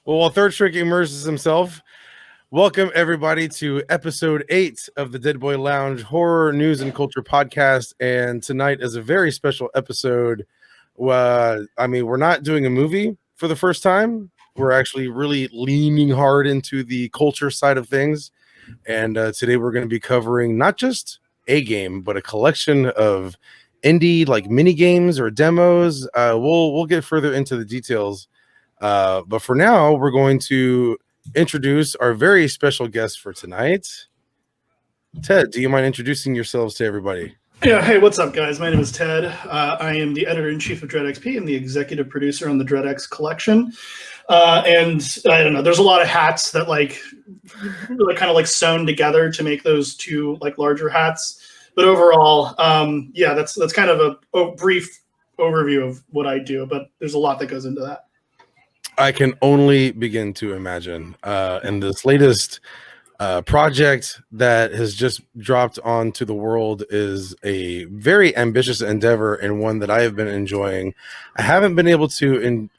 Well, while Third Strick immerses himself, welcome everybody to episode 8 of the Dead Boy Lounge Horror News and Culture Podcast. And tonight is a very special episode. We're not doing a movie for the first time. We're actually really leaning hard into the culture side of things. And today we're going to be covering not just a game, but a collection of indie like mini games or demos. We'll get further into the details. But for now, we're going to introduce our very special guest for tonight. Ted, do you mind introducing yourselves to everybody? Yeah, hey, what's up, guys? My name is Ted. I am the editor-in-chief of DreadXP and the executive producer on the DreadX collection. And I don't know, there's a lot of hats that really kind of sewn together to make those two larger hats. But overall, that's kind of a brief overview of what I do, but there's a lot that goes into that. I can only begin to imagine. And this latest project that has just dropped onto the world is a very ambitious endeavor and one that I have been enjoying. I haven't been able to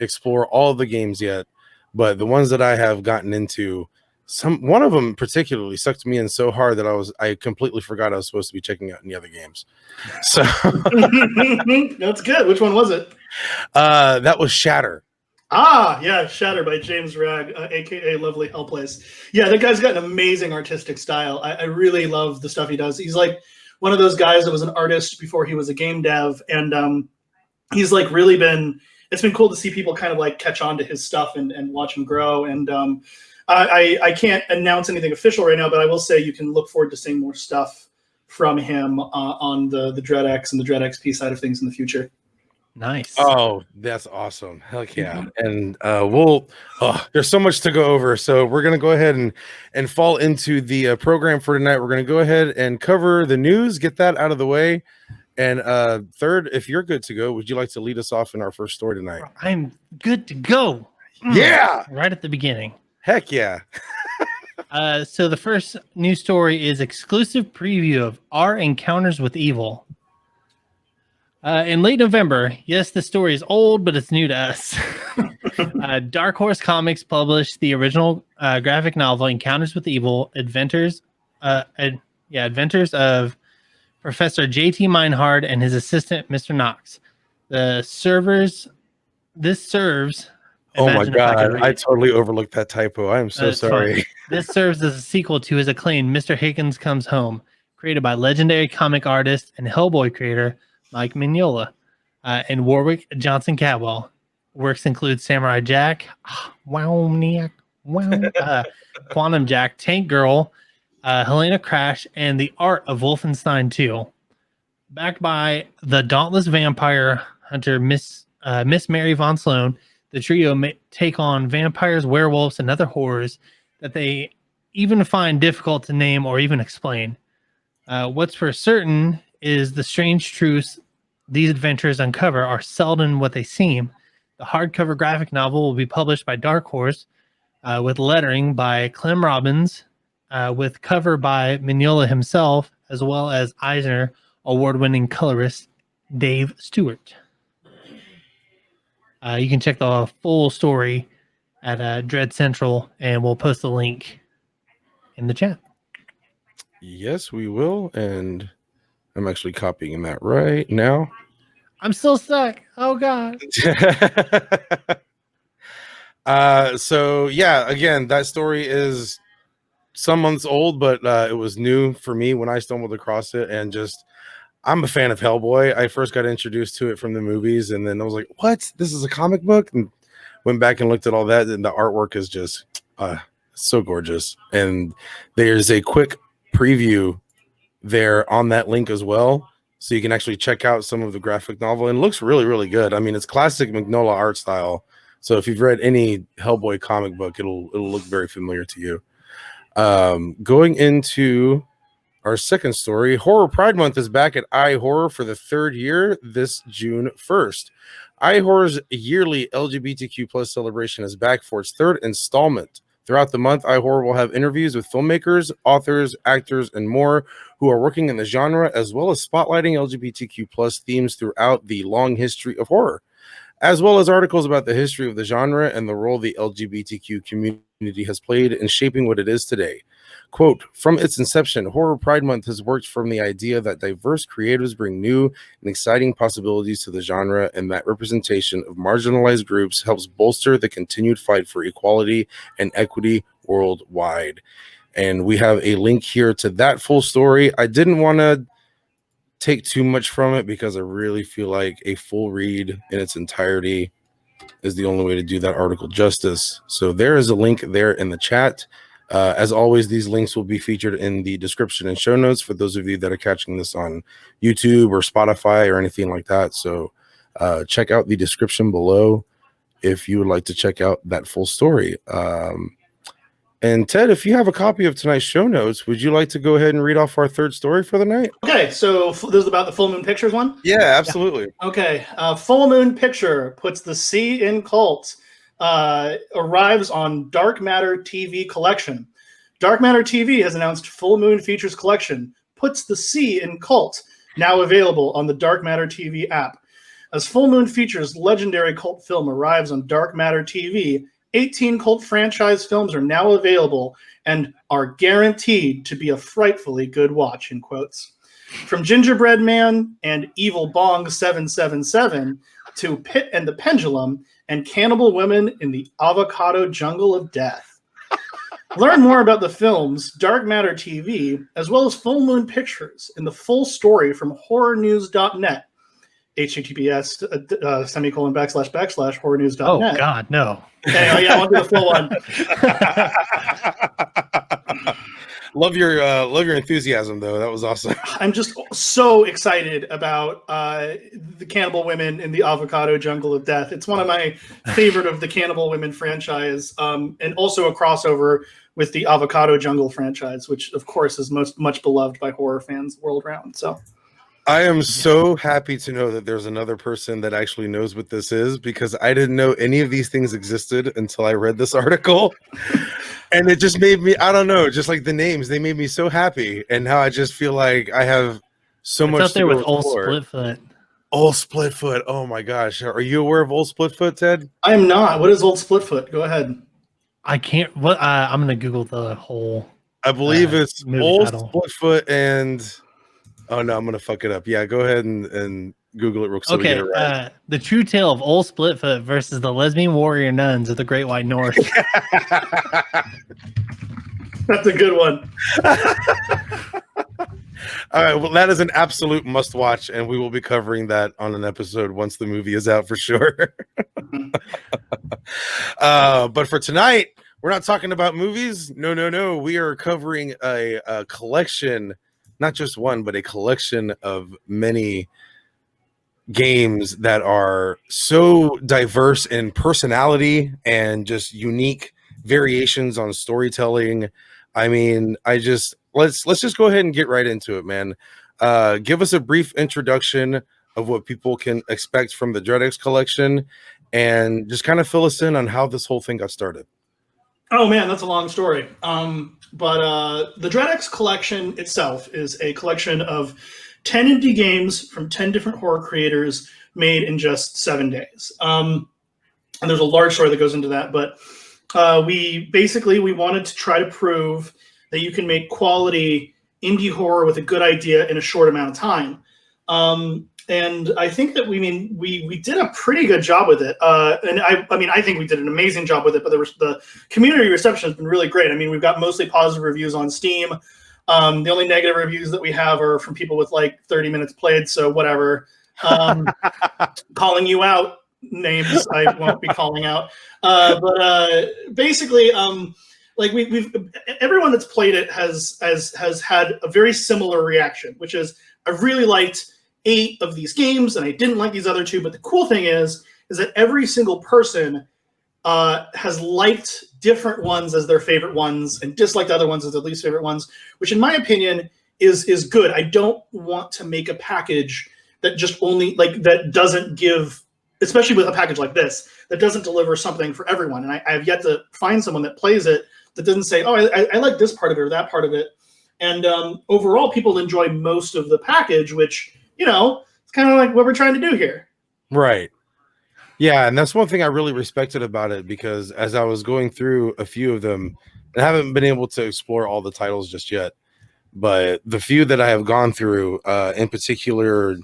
explore all of the games yet, but the ones that I have gotten into, one of them particularly sucked me in so hard that I completely forgot I was supposed to be checking out any other games. So that's good. Which one was it? That was Shatter. Yeah, Shatter by James Ragg, aka Lovely Hellplace. Yeah, that guy's got an amazing artistic style. I really love the stuff he does. He's like one of those guys that was an artist before he was a game dev, and he's really been. It's been cool to see people kind of catch on to his stuff and watch him grow. And I can't announce anything official right now, but I will say you can look forward to seeing more stuff from him on the DreadX and the DreadXP side of things in the future. Nice. Oh, that's awesome. Heck yeah. And there's so much to go over. So we're going to go ahead and fall into the program for tonight. We're going to go ahead and cover the news, get that out of the way. And third, if you're good to go, would you like to lead us off in our first story tonight? I'm good to go. Yeah. Right at the beginning. Heck yeah. So the first news story is exclusive preview of Our Encounters with Evil. In late November, yes, the story is old, but it's new to us. Dark Horse Comics published the original graphic novel Encounters with Evil, Adventures of Professor J.T. Meinhard and his assistant, Mr. Knox. This serves. Oh my God, I totally overlooked that typo. I am so sorry. This serves as a sequel to his acclaimed Mr. Higgins Comes Home, created by legendary comic artist and Hellboy creator Mike Mignola and Warwick Johnson Catwell. Works include Samurai Jack, Quantum Jack, Tank Girl, Helena Crash, and the Art of Wolfenstein 2. Backed by the dauntless vampire hunter Miss Mary Von Sloan, the trio may take on vampires, werewolves, and other horrors that they even find difficult to name or even explain. What's for certain is the strange truths these adventures uncover are seldom what they seem. The hardcover graphic novel will be published by Dark Horse with lettering by Clem Robbins, with cover by Mignola himself, as well as Eisner award-winning colorist Dave Stewart. You can check the full story at Dread Central, and we'll post the link in the chat. Yes, we will, and I'm actually copying that right now. I'm still stuck. Oh God. So yeah, again, that story is some months old, but it was new for me when I stumbled across it, and I'm a fan of Hellboy. I first got introduced to it from the movies, and then I was like, what? This is a comic book? And went back and looked at all that, and the artwork is just so gorgeous. And there's a quick preview there on that link as well, so you can actually check out some of the graphic novel, and it looks really, really good. I mean, it's classic Mignola art style, so if you've read any Hellboy comic book, it'll look very familiar to you. Going into our second story, Horror Pride Month is back at iHorror for the third year this June 1st. iHorror's yearly LGBTQ plus celebration is back for its third installment. Throughout the month, iHorror will have interviews with filmmakers, authors, actors, and more who are working in the genre, as well as spotlighting LGBTQ plus themes throughout the long history of horror. as well as articles about the history of the genre and the role the LGBTQ community has played in shaping what it is today. Quote, from its inception, Horror Pride Month has worked from the idea that diverse creatives bring new and exciting possibilities to the genre, and that representation of marginalized groups helps bolster the continued fight for equality and equity worldwide. And we have a link here to that full story. I didn't want to take too much from it because I really feel like a full read in its entirety is the only way to do that article justice. So there is a link there in the chat. As always, these links will be featured in the description and show notes for those of you that are catching this on YouTube or Spotify or anything like that. So check out the description below if you would like to check out that full story. And Ted, if you have a copy of tonight's show notes, would you like to go ahead and read off our third story for the night? Okay, so this is about the Full Moon Pictures one? Yeah, absolutely. Okay, Full Moon Picture puts the C in cult. Arrives on Dark Matter TV collection. Dark Matter TV has announced Full Moon Features collection, puts the C in cult, now available on the Dark Matter TV app. As Full Moon Features legendary cult film arrives on Dark Matter TV, 18 cult franchise films are now available and are guaranteed to be a frightfully good watch, in quotes. From Gingerbread Man and Evil Bong 777 to Pit and the Pendulum and Cannibal Women in the Avocado Jungle of Death. Learn more about the films, Dark Matter TV, as well as Full Moon Pictures in the full story from horrornews.net. https:// horrornews.net. Oh, God, no. Okay, yeah, I want to do the full one. Love your enthusiasm, though. That was awesome. I'm just so excited about the Cannibal Women in the Avocado Jungle of Death. It's one of my favorite of the Cannibal Women franchise, and also a crossover with the Avocado Jungle franchise, which, of course, is much beloved by horror fans world round. So I am so happy to know that there's another person that actually knows what this is, because I didn't know any of these things existed until I read this article. And it just made me, I don't know, just like the names, they made me so happy. And now I just feel like I have so much Up there with Old explore. Splitfoot. Old Splitfoot. Oh my gosh. Are you aware of Old Splitfoot, Ted? I am not. What is Old Splitfoot? Go ahead. I can't. What? I'm gonna Google the whole. I believe it's movie Old title. Splitfoot and oh no, I'm gonna fuck it up. Yeah, go ahead and Google it real quick. So Okay, we get it right. the true tale of Old Splitfoot versus the lesbian warrior nuns of the Great White North. That's a good one. All right, well, that is an absolute must watch, and we will be covering that on an episode once the movie is out for sure. But for tonight, we're not talking about movies. No. We are covering a collection, not just one, but a collection of many games that are so diverse in personality and just unique variations on storytelling. I mean, let's just go ahead and get right into it, man. Give us a brief introduction of what people can expect from the DreadX collection, and just kind of fill us in on how this whole thing got started. Oh man, that's a long story. But the DreadX collection itself is a collection of 10 indie games from 10 different horror creators made in just 7 days. And there's a large story that goes into that, but we wanted to try to prove that you can make quality indie horror with a good idea in a short amount of time. And I think that we did a pretty good job with it. And I think we did an amazing job with it, but the community reception has been really great. I mean, we've got mostly positive reviews on Steam. The only negative reviews that we have are from people with like 30 minutes played. So whatever, calling you out, names I won't be calling out. But basically, like we've everyone that's played it has had a very similar reaction, which is I really liked 8 of these games and I didn't like these other 2. But the cool thing is that every single person has liked different ones as their favorite ones and disliked other ones as their least favorite ones, which in my opinion is good. I don't want to make a package that just only that doesn't give, especially with a package like this, that doesn't deliver something for everyone. And I have yet to find someone that plays it that doesn't say, oh, I like this part of it or that part of it. And overall, people enjoy most of the package, which, it's kind of like what we're trying to do here. Right. Yeah, and that's one thing I really respected about it, because as I was going through a few of them, I haven't been able to explore all the titles just yet, but the few that I have gone through, in particular,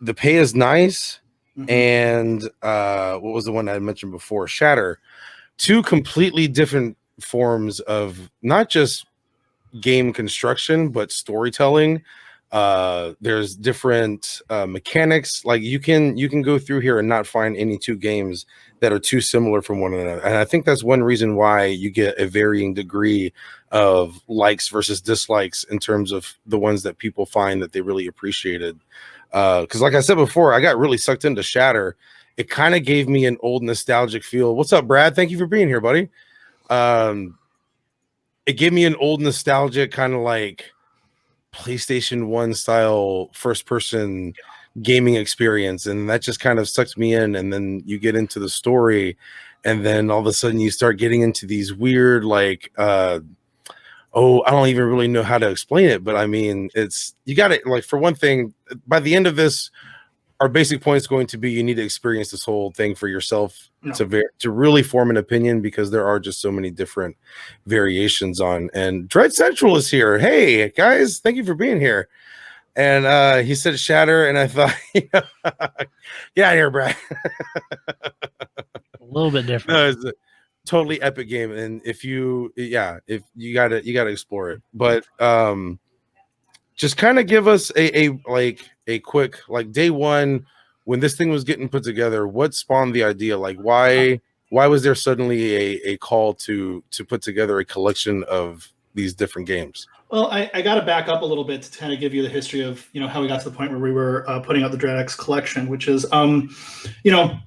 the pay is nice, and what was the one I mentioned before? Shatter. Two completely different forms of not just game construction but storytelling. There's different mechanics. Like you can go through here and not find any two games that are too similar from one another, and I think that's one reason why you get a varying degree of likes versus dislikes in terms of the ones that people find that they really appreciated. Because like I said before, I got really sucked into Shatter. It kind of gave me an old nostalgic feel. What's up, Brad? Thank you for being here, buddy. It gave me an old nostalgic kind of like PlayStation 1 style first person gaming experience, and that just kind of sucked me in. And then you get into the story, and then all of a sudden you start getting into these weird like oh, I don't even really know how to explain it, but I mean, it's, you got it. Like, for one thing, by the end of this, our basic point is going to be you need to experience this whole thing for yourself to really form an opinion, because there are just so many different variations on. And Dread Central is here. Hey guys, thank you for being here. And he said Shatter, and I thought, yeah, here, Brad. A little bit different. No, it's a totally epic game, and if you gotta explore it. But just kind of give us a quick, like, day one when this thing was getting put together, what spawned the idea? Like, why was there suddenly a call to put together a collection of these different games? Well, I got to back up a little bit to kind of give you the history of, you know, how we got to the point where we were putting out the DreadX collection, which is, you know,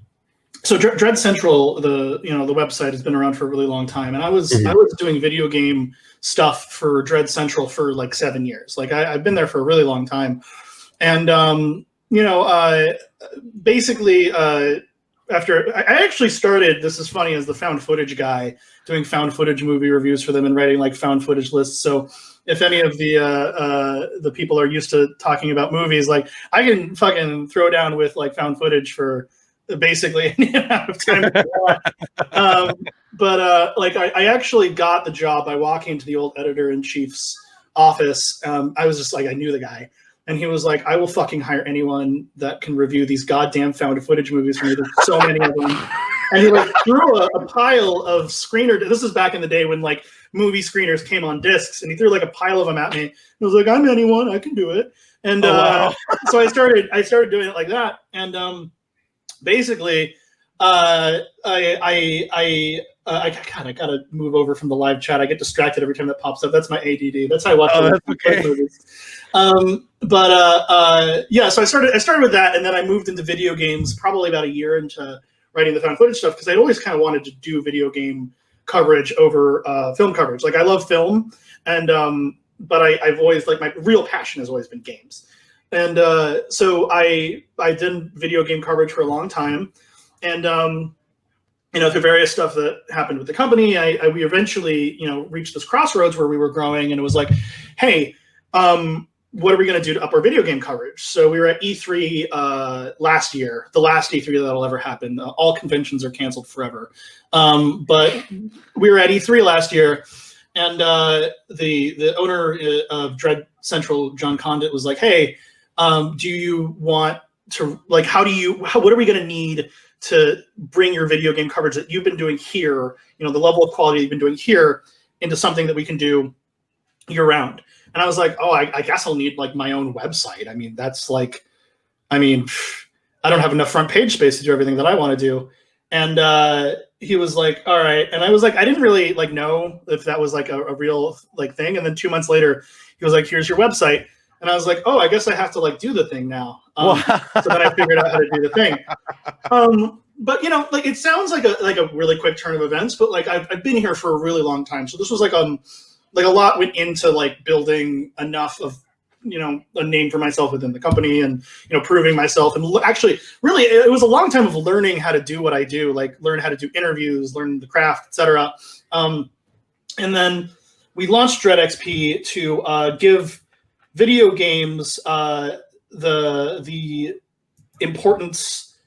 so Dread Central, the website has been around for a really long time, and I was doing video game stuff for Dread Central for like 7 years. Like I've been there for a really long time, and basically after I actually started, this is funny, as the found footage guy, doing found footage movie reviews for them and writing like found footage lists. So if any of the people are used to talking about movies, like I can fucking throw down with like found footage for basically any amount of time. Like I actually got the job by walking into the old editor-in-chief's office. I was just like, I knew the guy, and he was like, I will fucking hire anyone that can review these goddamn found footage movies for me. There's so many of them. And he like threw a pile of screener. This is back in the day when like movie screeners came on discs, and he threw like a pile of them at me. I was like, I'm anyone, I can do it. And wow. So I started doing it like that. And basically, I gotta move over from the live chat. I get distracted every time that pops up. That's my ADD. That's how I watch movies. Yeah. So I started with that, and then I moved into video games probably about a year into writing the found footage stuff, because I'd always kind of wanted to do video game coverage over film coverage. Like I love film, and but I've always, like, my real passion has always been games. And so I did video game coverage for a long time, and through various stuff that happened with the company, we eventually reached this crossroads where we were growing, and it was like, hey, what are we going to do to up our video game coverage? So we were at E3 last year, the last E3 that'll ever happen. All conventions are canceled forever, but we were at E3 last year, and the owner of Dread Central, John Condit, was like, hey, do you want to, like, what are we going to need to bring your video game coverage that you've been doing here, the level of quality you've been doing here, into something that we can do year round? And I was like, oh, I guess I'll need like my own website. I mean, I don't have enough front page space to do everything that I want to do. And he was like, all right. And I was like, I didn't really like know if that was like a real like thing. And then 2 months later, he was like, here's your website. And I was like, oh, I guess I have to like do the thing now. So then I figured out how to do the thing. But like, it sounds like a really quick turn of events, but like I've been here for a really long time. So this was like a lot went into like building enough of a name for myself within the company, and proving myself, and actually really it was a long time of learning how to do what I do, like learn how to do interviews, learn the craft, etc. And then we launched DreadXP to give video games the importance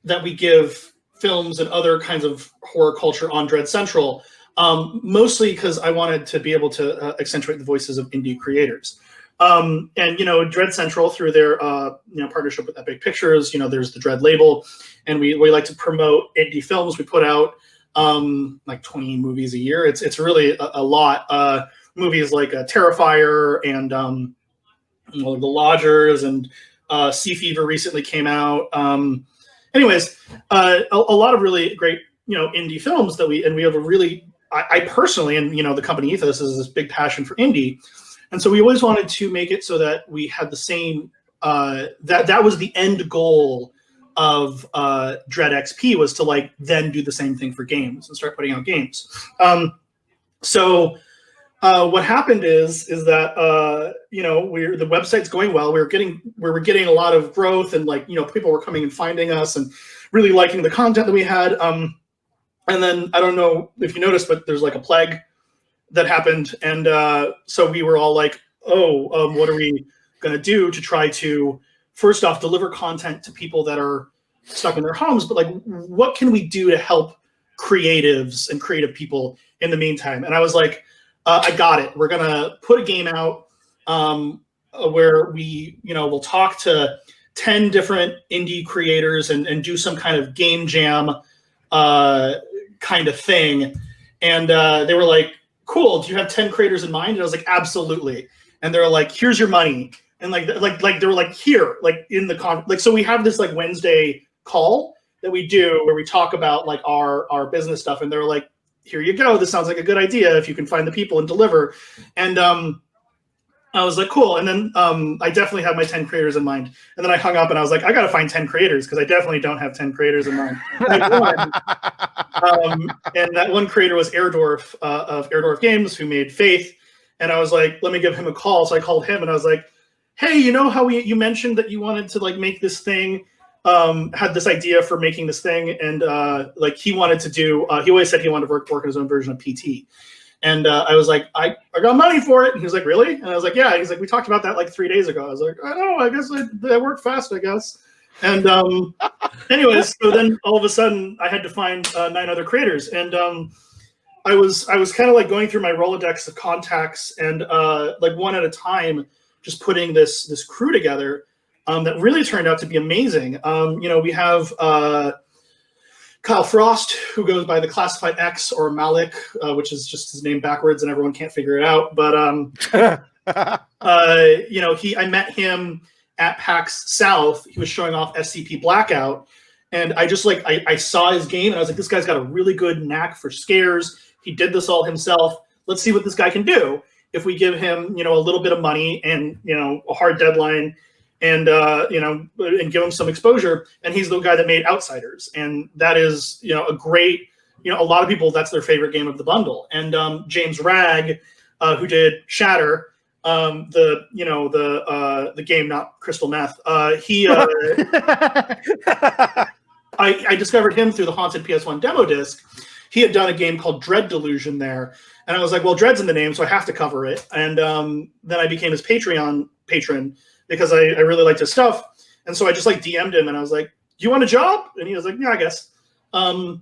that we give films and other kinds of horror culture on Dread Central, mostly because I wanted to be able to accentuate the voices of indie creators. And, you know, Dread Central, through their, you know, partnership with Epic Pictures, you know, there's the Dread label, and we like to promote indie films. We put out like 20 movies a year. It's really a lot. Movies like Terrifier and well, The Lodgers and Sea Fever recently came out. Anyways, a lot of really great, you know, indie films that we have a really, I personally, and, you know, the company ethos is this big passion for indie. And so we always wanted to make it so that we had the same, that was the end goal of DreadXP, was to like then do the same thing for games and start putting out games. So what happened is that you know, the website's going well. We were getting a lot of growth, and like, you know, people were coming and finding us and really liking the content that we had. And then I don't know if you noticed, but there's like a plague that happened, and so we were all like, oh, what are we going to do to try to, first off, deliver content to people that are stuck in their homes, but like, what can we do to help creatives and creative people in the meantime? And I was like, I got it. We're going to put a game out where we, you know, we'll talk to 10 different indie creators and do some kind of game jam kind of thing. And they were like, cool, do you have 10 creators in mind? And I was like, absolutely. And they're like, here's your money. And like they were like, here, like in the like, so we have this like Wednesday call that we do where we talk about like our business stuff. And they're like, here you go. This sounds like a good idea if you can find the people and deliver. And I was like, cool. And then I definitely had my 10 creators in mind. And then I hung up and I was like, I got to find 10 creators, because I definitely don't have 10 creators in mind. And that one creator was Airdorf of Airdorf Games, who made Faith. And I was like, let me give him a call. So I called him and I was like, hey, you know how you mentioned that you wanted to like make this thing, had this idea for making this thing. And like he wanted to do, he always said he wanted to work on his own version of PT. And I was like, I got money for it. And he was like, really? And I was like, yeah. He's like, we talked about that like 3 days ago. I was like, I don't know. I guess I worked fast, I guess. And anyways, so then all of a sudden I had to find 9 other creators. And I was kind of like going through my Rolodex of contacts and like one at a time, just putting this crew together that really turned out to be amazing. You know, we have Kyle Frost, who goes by the Classified X, or Malik, which is just his name backwards and everyone can't figure it out. But, you know, I met him at PAX South. He was showing off SCP Blackout. And I just like, I saw his game and I was like, this guy's got a really good knack for scares. He did this all himself. Let's see what this guy can do if we give him, you know, a little bit of money and, you know, a hard deadline and, you know, and give him some exposure. And he's the guy that made Outsiders. And that is, you know, a great, you know, a lot of people, that's their favorite game of the bundle. And James Ragg, who did Shatter, the, you know, the game, not Crystal Meth, he, I discovered him through the Haunted PS1 demo disc. He had done a game called Dread Delusion there. And I was like, well, Dread's in the name, so I have to cover it. And then I became his Patreon patron because I really liked his stuff. And so I just like DM'd him and I was like, do you want a job? And he was like, yeah, I guess. Probably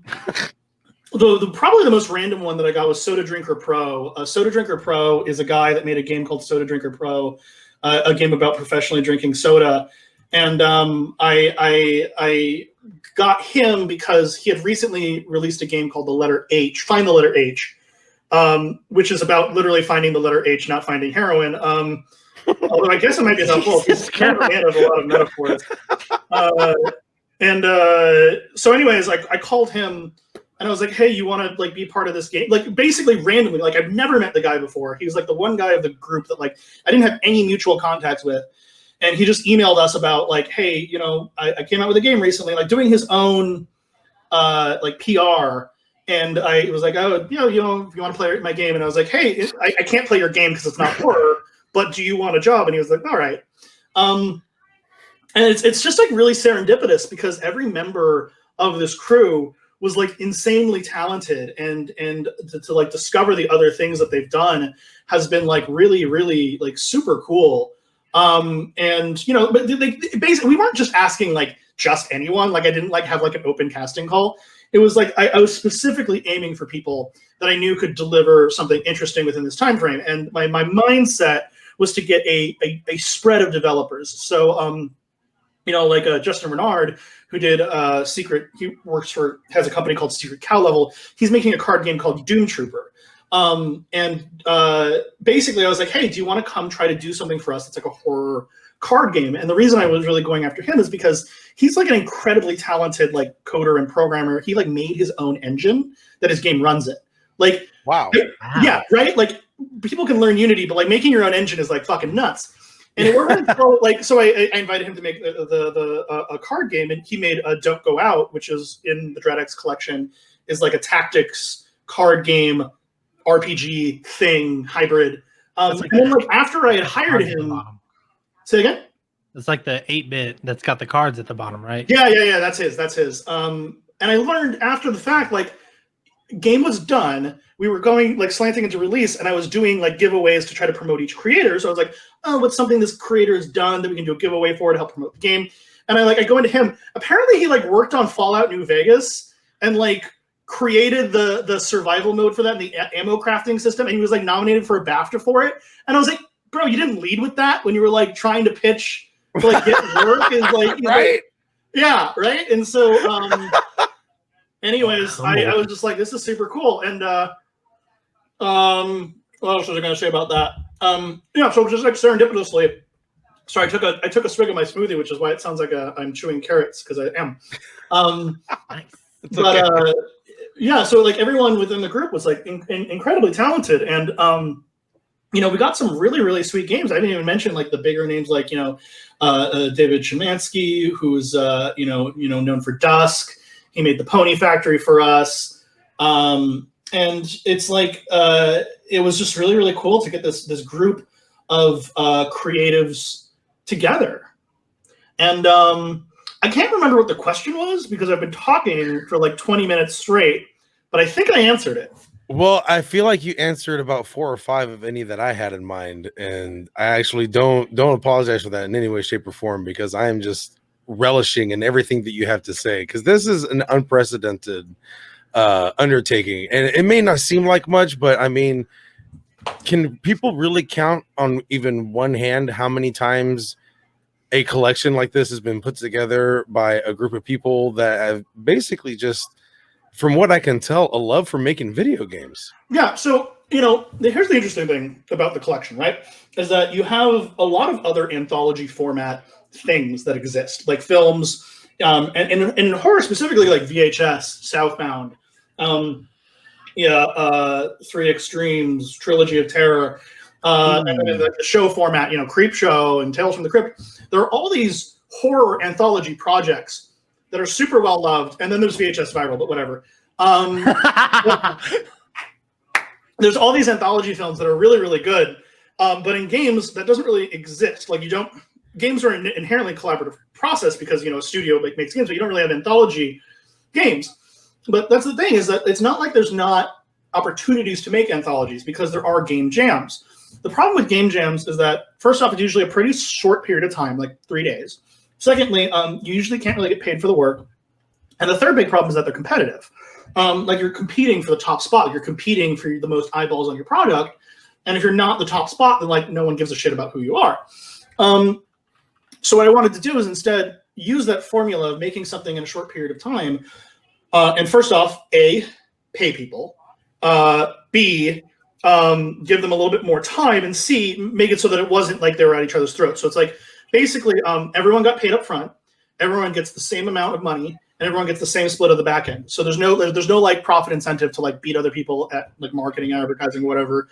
the most random one that I got was Soda Drinker Pro. Soda Drinker Pro is a guy that made a game called Soda Drinker Pro, a game about professionally drinking soda. And I got him because he had recently released a game called The Letter H, Find the Letter H, which is about literally finding the letter H, not finding heroin. Although I guess it might be helpful. He's kind of a man of a lot of metaphors. So anyways, I called him and I was like, hey, you want to like be part of this game? Like basically randomly, like I've never met the guy before. He was like the one guy of the group that like I didn't have any mutual contacts with. And he just emailed us about like, hey, you know, I came out with a game recently, like doing his own like PR. And I was like, oh, you know, if you want to play my game. And I was like, hey, I can't play your game because it's not horror, but do you want a job? And he was like, all right. And it's just like really serendipitous because every member of this crew was like insanely talented and to like discover the other things that they've done has been like really, really like super cool. And you know, but basically we weren't just asking like just anyone. Like I didn't like have like an open casting call. It was like I was specifically aiming for people that I knew could deliver something interesting within this time frame. And my mindset was to get a spread of developers. So you know, like Justin Renard, who did Secret, he has a company called Secret Cow Level. He's making a card game called Doom Trooper. Basically I was like, hey, do you want to come try to do something for us that's like a horror card game? And the reason I was really going after him is because he's like an incredibly talented like coder and programmer. He like made his own engine that his game runs it. Like, wow. Yeah, right? Like people can learn Unity, but like making your own engine is like fucking nuts. And it worked like, so I invited him to make a card game, and he made a Don't Go Out, which is in the DreadX collection, is like a tactics card game RPG thing hybrid. And then like after I had hired him, say again. It's like the 8-bit that's got the cards at the bottom, right? Yeah. That's his. And I learned after the fact, like, game was done. We were going like slanting into release, and I was doing like giveaways to try to promote each creator. So I was like, oh, what's something this creator has done that we can do a giveaway for to help promote the game? And I go into him. Apparently, he like worked on Fallout New Vegas and like created the survival mode for that and the ammo crafting system, and he was like nominated for a BAFTA for it. And I was like, bro, you didn't lead with that when you were like trying to pitch to like get work is like, you know, right? Yeah, right. And so anyways, I was just like, this is super cool. And what else was I gonna say about that? Yeah, so just like serendipitously, so I took a swig of my smoothie, which is why it sounds like I'm chewing carrots, because I am. Nice. But yeah, so like everyone within the group was like incredibly talented, and you know, we got some really, really sweet games. I didn't even mention like the bigger names, like, you know, David Szymanski, who's you know known for Dusk. He made the Pony Factory for us, and it's like it was just really, really cool to get this group of creatives together. And I can't remember what the question was because I've been talking for like 20 minutes straight, but I think I answered it. Well, I feel like you answered about 4 or 5 of any that I had in mind, and I actually don't apologize for that in any way, shape, or form, because I am just relishing in everything that you have to say, because this is an unprecedented undertaking, and it may not seem like much, but I mean, can people really count on even one hand how many times a collection like this has been put together by a group of people that have basically just, from what I can tell, a love for making video games? Yeah, so, you know, here's the interesting thing about the collection, right? Is that you have a lot of other anthology format things that exist, like films, and in horror specifically, like VHS, Southbound, Three Extremes, Trilogy of Terror, and then the show format, you know, Creep Show and Tales from the Crypt. There are all these horror anthology projects that are super well loved, and then there's VHS Viral, but whatever. There's all these anthology films that are really, really good, but in games that doesn't really exist. Like games are an inherently collaborative process because, you know, a studio makes games, but you don't really have anthology games. But that's the thing, is that it's not like there's not opportunities to make anthologies, because there are game jams. The problem with game jams is that, first off, it's usually a pretty short period of time, like 3 days. Secondly, you usually can't really get paid for the work. And the third big problem is that they're competitive. Like, you're competing for the top spot. You're competing for the most eyeballs on your product. And if you're not the top spot, then like no one gives a shit about who you are. So what I wanted to do is instead use that formula of making something in a short period of time. And first off, A, pay people. B, give them a little bit more time, and C, make it so that it wasn't like they were at each other's throats. So it's like, basically, everyone got paid up front, everyone gets the same amount of money, and everyone gets the same split of the back end. So there's no like profit incentive to like beat other people at like marketing, advertising, whatever.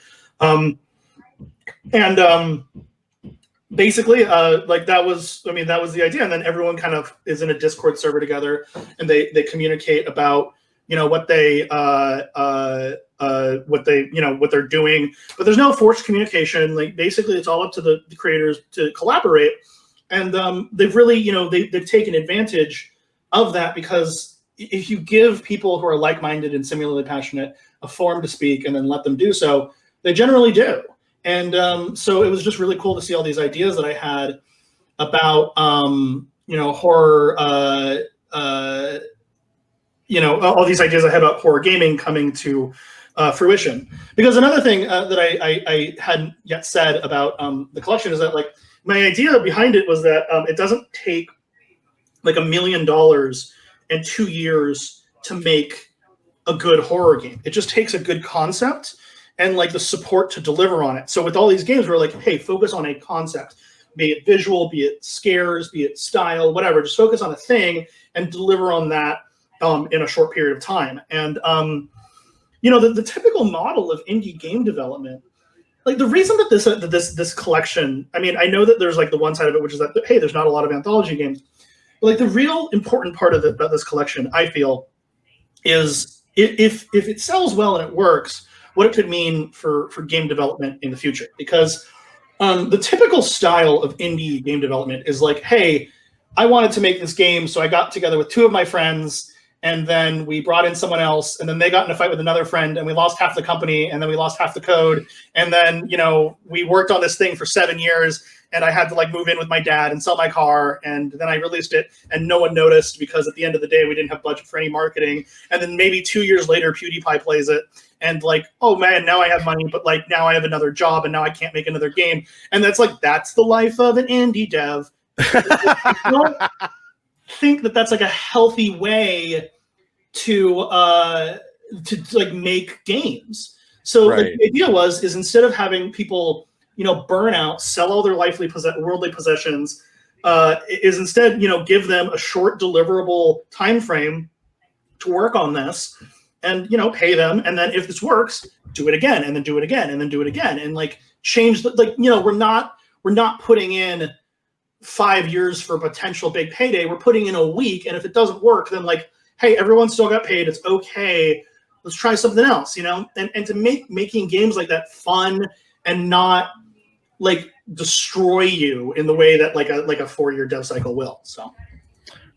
Basically, like that was the idea. And then everyone kind of is in a Discord server together, and they communicate about, you know, what they're doing, but there's no forced communication. Like, basically it's all up to the creators to collaborate. And they've really, you know, they've taken advantage of that, because if you give people who are like-minded and similarly passionate a forum to speak and then let them do so, they generally do. And so it was just really cool to see all these ideas that I had about horror. All these ideas I had about horror gaming coming to fruition. Because another thing that I hadn't yet said about the collection is that like my idea behind it was that it doesn't take like $1 million and 2 years to make a good horror game. It just takes a good concept and like the support to deliver on it. So with all these games, we're like, hey, focus on a concept, be it visual, be it scares, be it style, whatever. Just focus on a thing and deliver on that in a short period of time. And the typical model of indie game development, like the reason that this collection, I mean, I know that there's like the one side of it, which is that hey, there's not a lot of anthology games, but like the real important part of about this collection, I feel, is if it sells well and it works, what it could mean for game development in the future. Because the typical style of indie game development is like, hey, I wanted to make this game, so I got together with 2 of my friends, and then we brought in someone else, and then they got in a fight with another friend, and we lost half the company, and then we lost half the code, and then we worked on this thing for 7 years, and I had to like move in with my dad and sell my car, and then I released it, and no one noticed because at the end of the day we didn't have budget for any marketing, and then maybe 2 years later PewDiePie plays it, and like, oh man, now I have money, but like now I have another job, and now I can't make another game, and that's the life of an indie dev. I don't think that that's like a healthy way to like make games. So Right. the idea is instead of having people burn out, sell all their worldly possessions, is instead give them a short deliverable time frame to work on this, and pay them, and then if this works, do it again, and then do it again, and then do it again, and like change we're not putting in 5 years for a potential big payday. We're putting in a week, and if it doesn't work, then like, hey, everyone still got paid. It's okay. Let's try something else, and to making games like that fun and not like destroy you in the way that like a 4-year dev cycle will. So,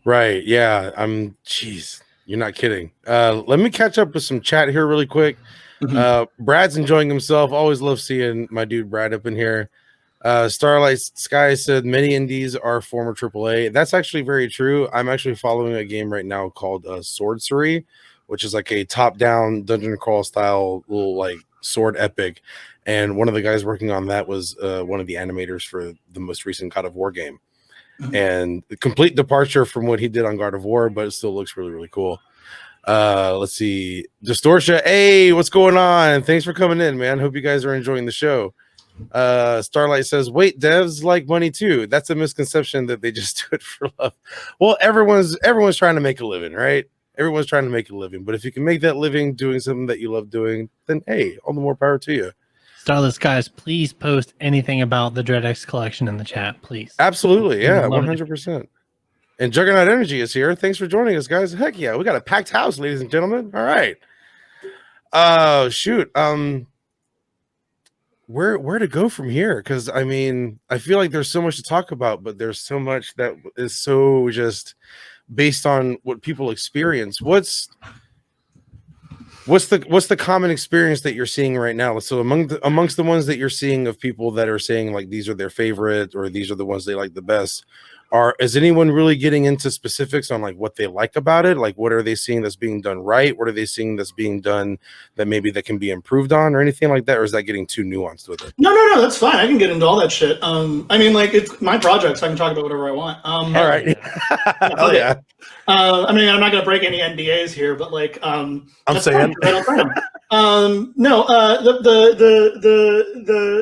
Right. Yeah. Jeez, you're not kidding. Let me catch up with some chat here really quick. Brad's enjoying himself. Always love seeing my dude Brad up in here. Starlight Sky said many indies are former AAA. That's actually very true. I'm actually following a game right now called Swordcery, which is like a top-down dungeon crawl style little like sword epic. And one of the guys working on that was one of the animators for the most recent God of War game. And a complete departure from what he did on God of War, but it still looks really, really cool. Let's see. Distortia, hey, what's going on? Thanks for coming in, man. Hope you guys are enjoying the show. Starlight says, wait, devs like money too. That's a misconception that they just do it for love. Well, everyone's trying to make a living, right? Everyone's trying to make a living, but if you can make that living doing something that you love doing, then hey, all the more power to you. Starless guys, please post anything about the DreadX collection in the chat, please. Absolutely, yeah, 100%. And Juggernaut Energy is here. Thanks for joining us, guys. Heck yeah, we got a packed house, ladies and gentlemen. All right. Shoot. Where to go from here? Because I mean, I feel like there's so much to talk about, but there's so much that is so just based on what people experience. What's the common experience that you're seeing right now? So amongst the ones that you're seeing of people that are saying like these are their favorite or these are the ones they like the best, is anyone really getting into specifics on like what they like about it? Like what are they seeing that's being done right? What are they seeing that's being done that maybe that can be improved on or anything like that? Or is that getting too nuanced with it? No, that's fine. I can get into all that shit. I mean, like it's my project, so I can talk about whatever I want. All right. Hell yeah. I mean, I'm not gonna break any NDAs here, but like, I'm saying. No,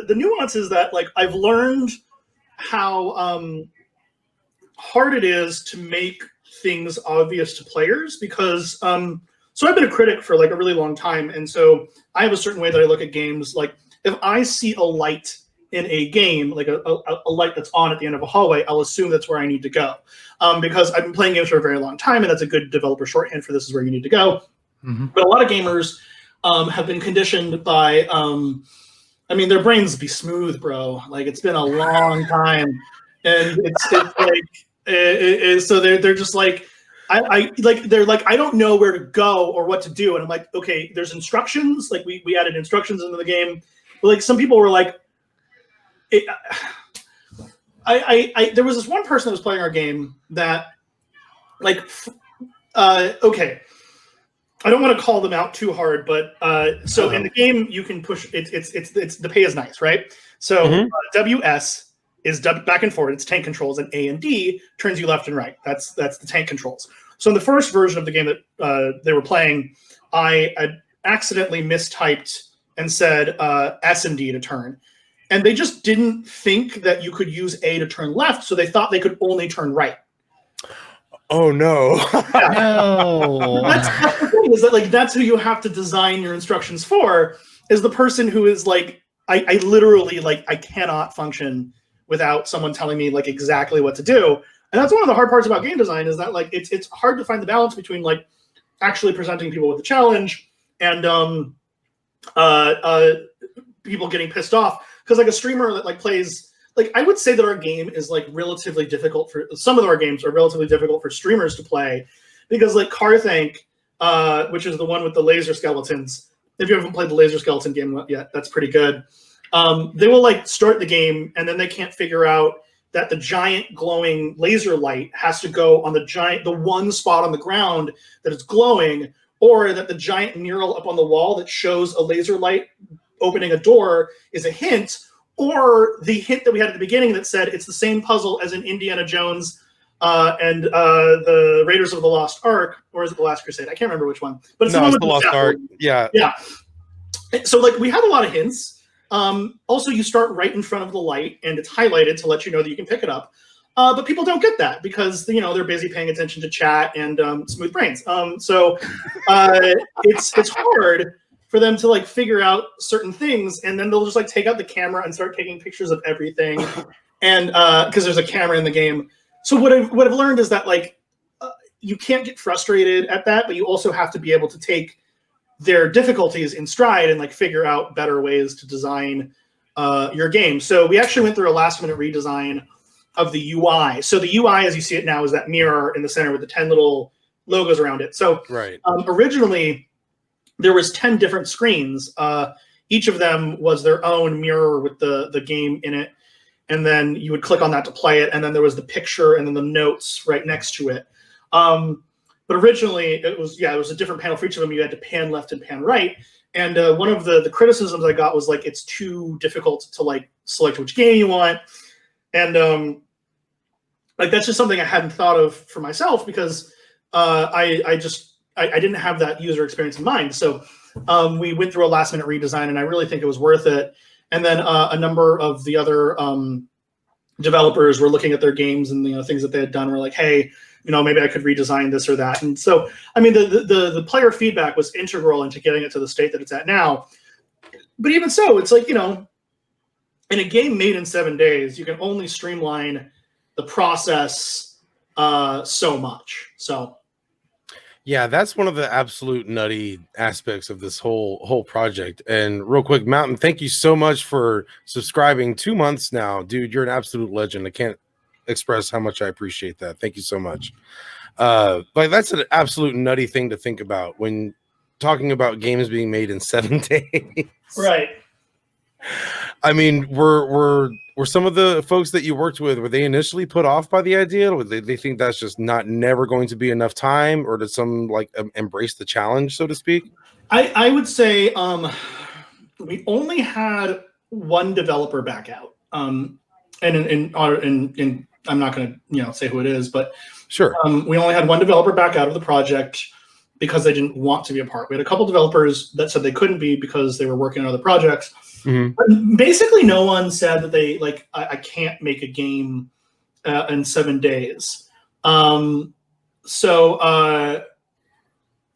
the nuance is that like I've learned how hard it is to make things obvious to players because so I've been a critic for like a really long time, and so I have a certain way that I look at games. Like if I see a light in a game, like a light that's on at the end of a hallway, I'll assume that's where I need to go because I've been playing games for a very long time, and that's a good developer shorthand for this is where you need to go. But a lot of gamers have been conditioned by I mean, their brains be smooth, bro. Like it's been a long time, and it's like so they're just like they're like I don't know where to go or what to do, and I'm like, okay, there's instructions. Like we added instructions into the game, but like some people were like, There was this one person that was playing our game that, like, okay, I don't want to call them out too hard, but so in the game you can push. It's the pay is nice, right? So WS is back and forward. It's tank controls, and A and D turns you left and right. That's the tank controls. So in the first version of the game that they were playing, I accidentally mistyped and said S and D to turn. And they just didn't think that you could use A to turn left, so they thought they could only turn right. Oh no! No. That's the thing, is that like that's who you have to design your instructions for, is the person who is like, I literally like I cannot function without someone telling me like exactly what to do. And that's one of the hard parts about game design, is that like it's hard to find the balance between like actually presenting people with a challenge and people getting pissed off. Because like a streamer that like plays, like I would say that our game is like relatively difficult for some of our games are relatively difficult for streamers to play, because like Carthank, which is the one with the laser skeletons. If you haven't played the laser skeleton game yet, that's pretty good. They will like start the game and then they can't figure out that the giant glowing laser light has to go on the one spot on the ground that is glowing, or that the giant mural up on the wall that shows a laser light opening a door is a hint, or the hint that we had at the beginning that said it's the same puzzle as in Indiana Jones and the Raiders of the Lost Ark, or is it the Last Crusade? I can't remember which one, but it's No, the one it's with the Lost Ark. Yeah. So like we had a lot of hints. Also, you start right in front of the light, and it's highlighted to let you know that you can pick it up. But people don't get that because they're busy paying attention to chat and smooth brains. So it's hard for them to like figure out certain things, and then they'll just like take out the camera and start taking pictures of everything, and because there's a camera in the game. So what I've learned is that like you can't get frustrated at that, but you also have to be able to take their difficulties in stride and like figure out better ways to design your game. So we actually went through a last-minute redesign of the UI. So the UI, as you see it now, is that mirror in the center with the 10 little logos around it. So originally, there was 10 different screens. Each of them was their own mirror with the game in it. And then you would click on that to play it. And then there was the picture and then the notes right next to it. But originally, it was a different panel for each of them. You had to pan left and pan right. And one of the criticisms I got was like, it's too difficult to like select which game you want. And like, that's just something I hadn't thought of for myself, because I didn't have that user experience in mind. So we went through a last minute redesign, and I really think it was worth it. And then a number of the other developers were looking at their games and things that they had done. Were like, hey, maybe I could redesign this or that. And so, I mean, the player feedback was integral into getting it to the state that it's at now. But even so, it's like, in a game made in 7 days, you can only streamline the process so much. So. Yeah, that's one of the absolute nutty aspects of this whole project. And real quick, Mountain, thank you so much for subscribing 2 months now. Dude, you're an absolute legend. I can't express how much I appreciate that. Thank you so much. Like, that's an absolute nutty thing to think about when talking about games being made in 7 days. Right. I mean, were some of the folks that you worked with, were they initially put off by the idea? Or they think that's just never going to be enough time? Or did some like embrace the challenge, so to speak? I would say we only had one developer back out. And I'm not going to say who it is, but sure. We only had one developer back out of the project because they didn't want to be a part. We had a couple developers that said they couldn't be because they were working on other projects. Mm-hmm. But basically, no one said that they I can't make a game in 7 days. So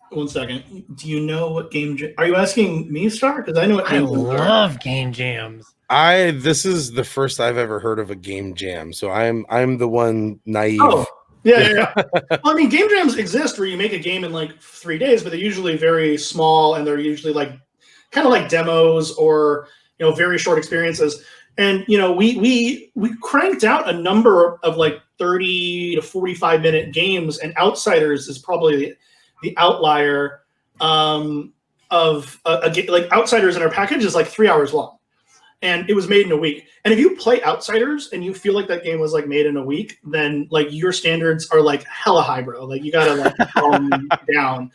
1 second. Do you know what game? Are you asking me, Star? Because I know what. I love game jams. This is the first I've ever heard of a game jam, so I'm the one naive. Oh, yeah. Well, I mean, game jams exist where you make a game in like 3 days, but they're usually very small, and they're usually like kind of like demos or very short experiences. And we cranked out a number of like 30 to 45 minute games, and Outsiders is probably the outlier of like Outsiders in our package is like 3 hours long. and it was made in a week. And if you play Outsiders and you feel like that game was like made in a week, then like your standards are like hella high, bro. Like you gotta like calm down,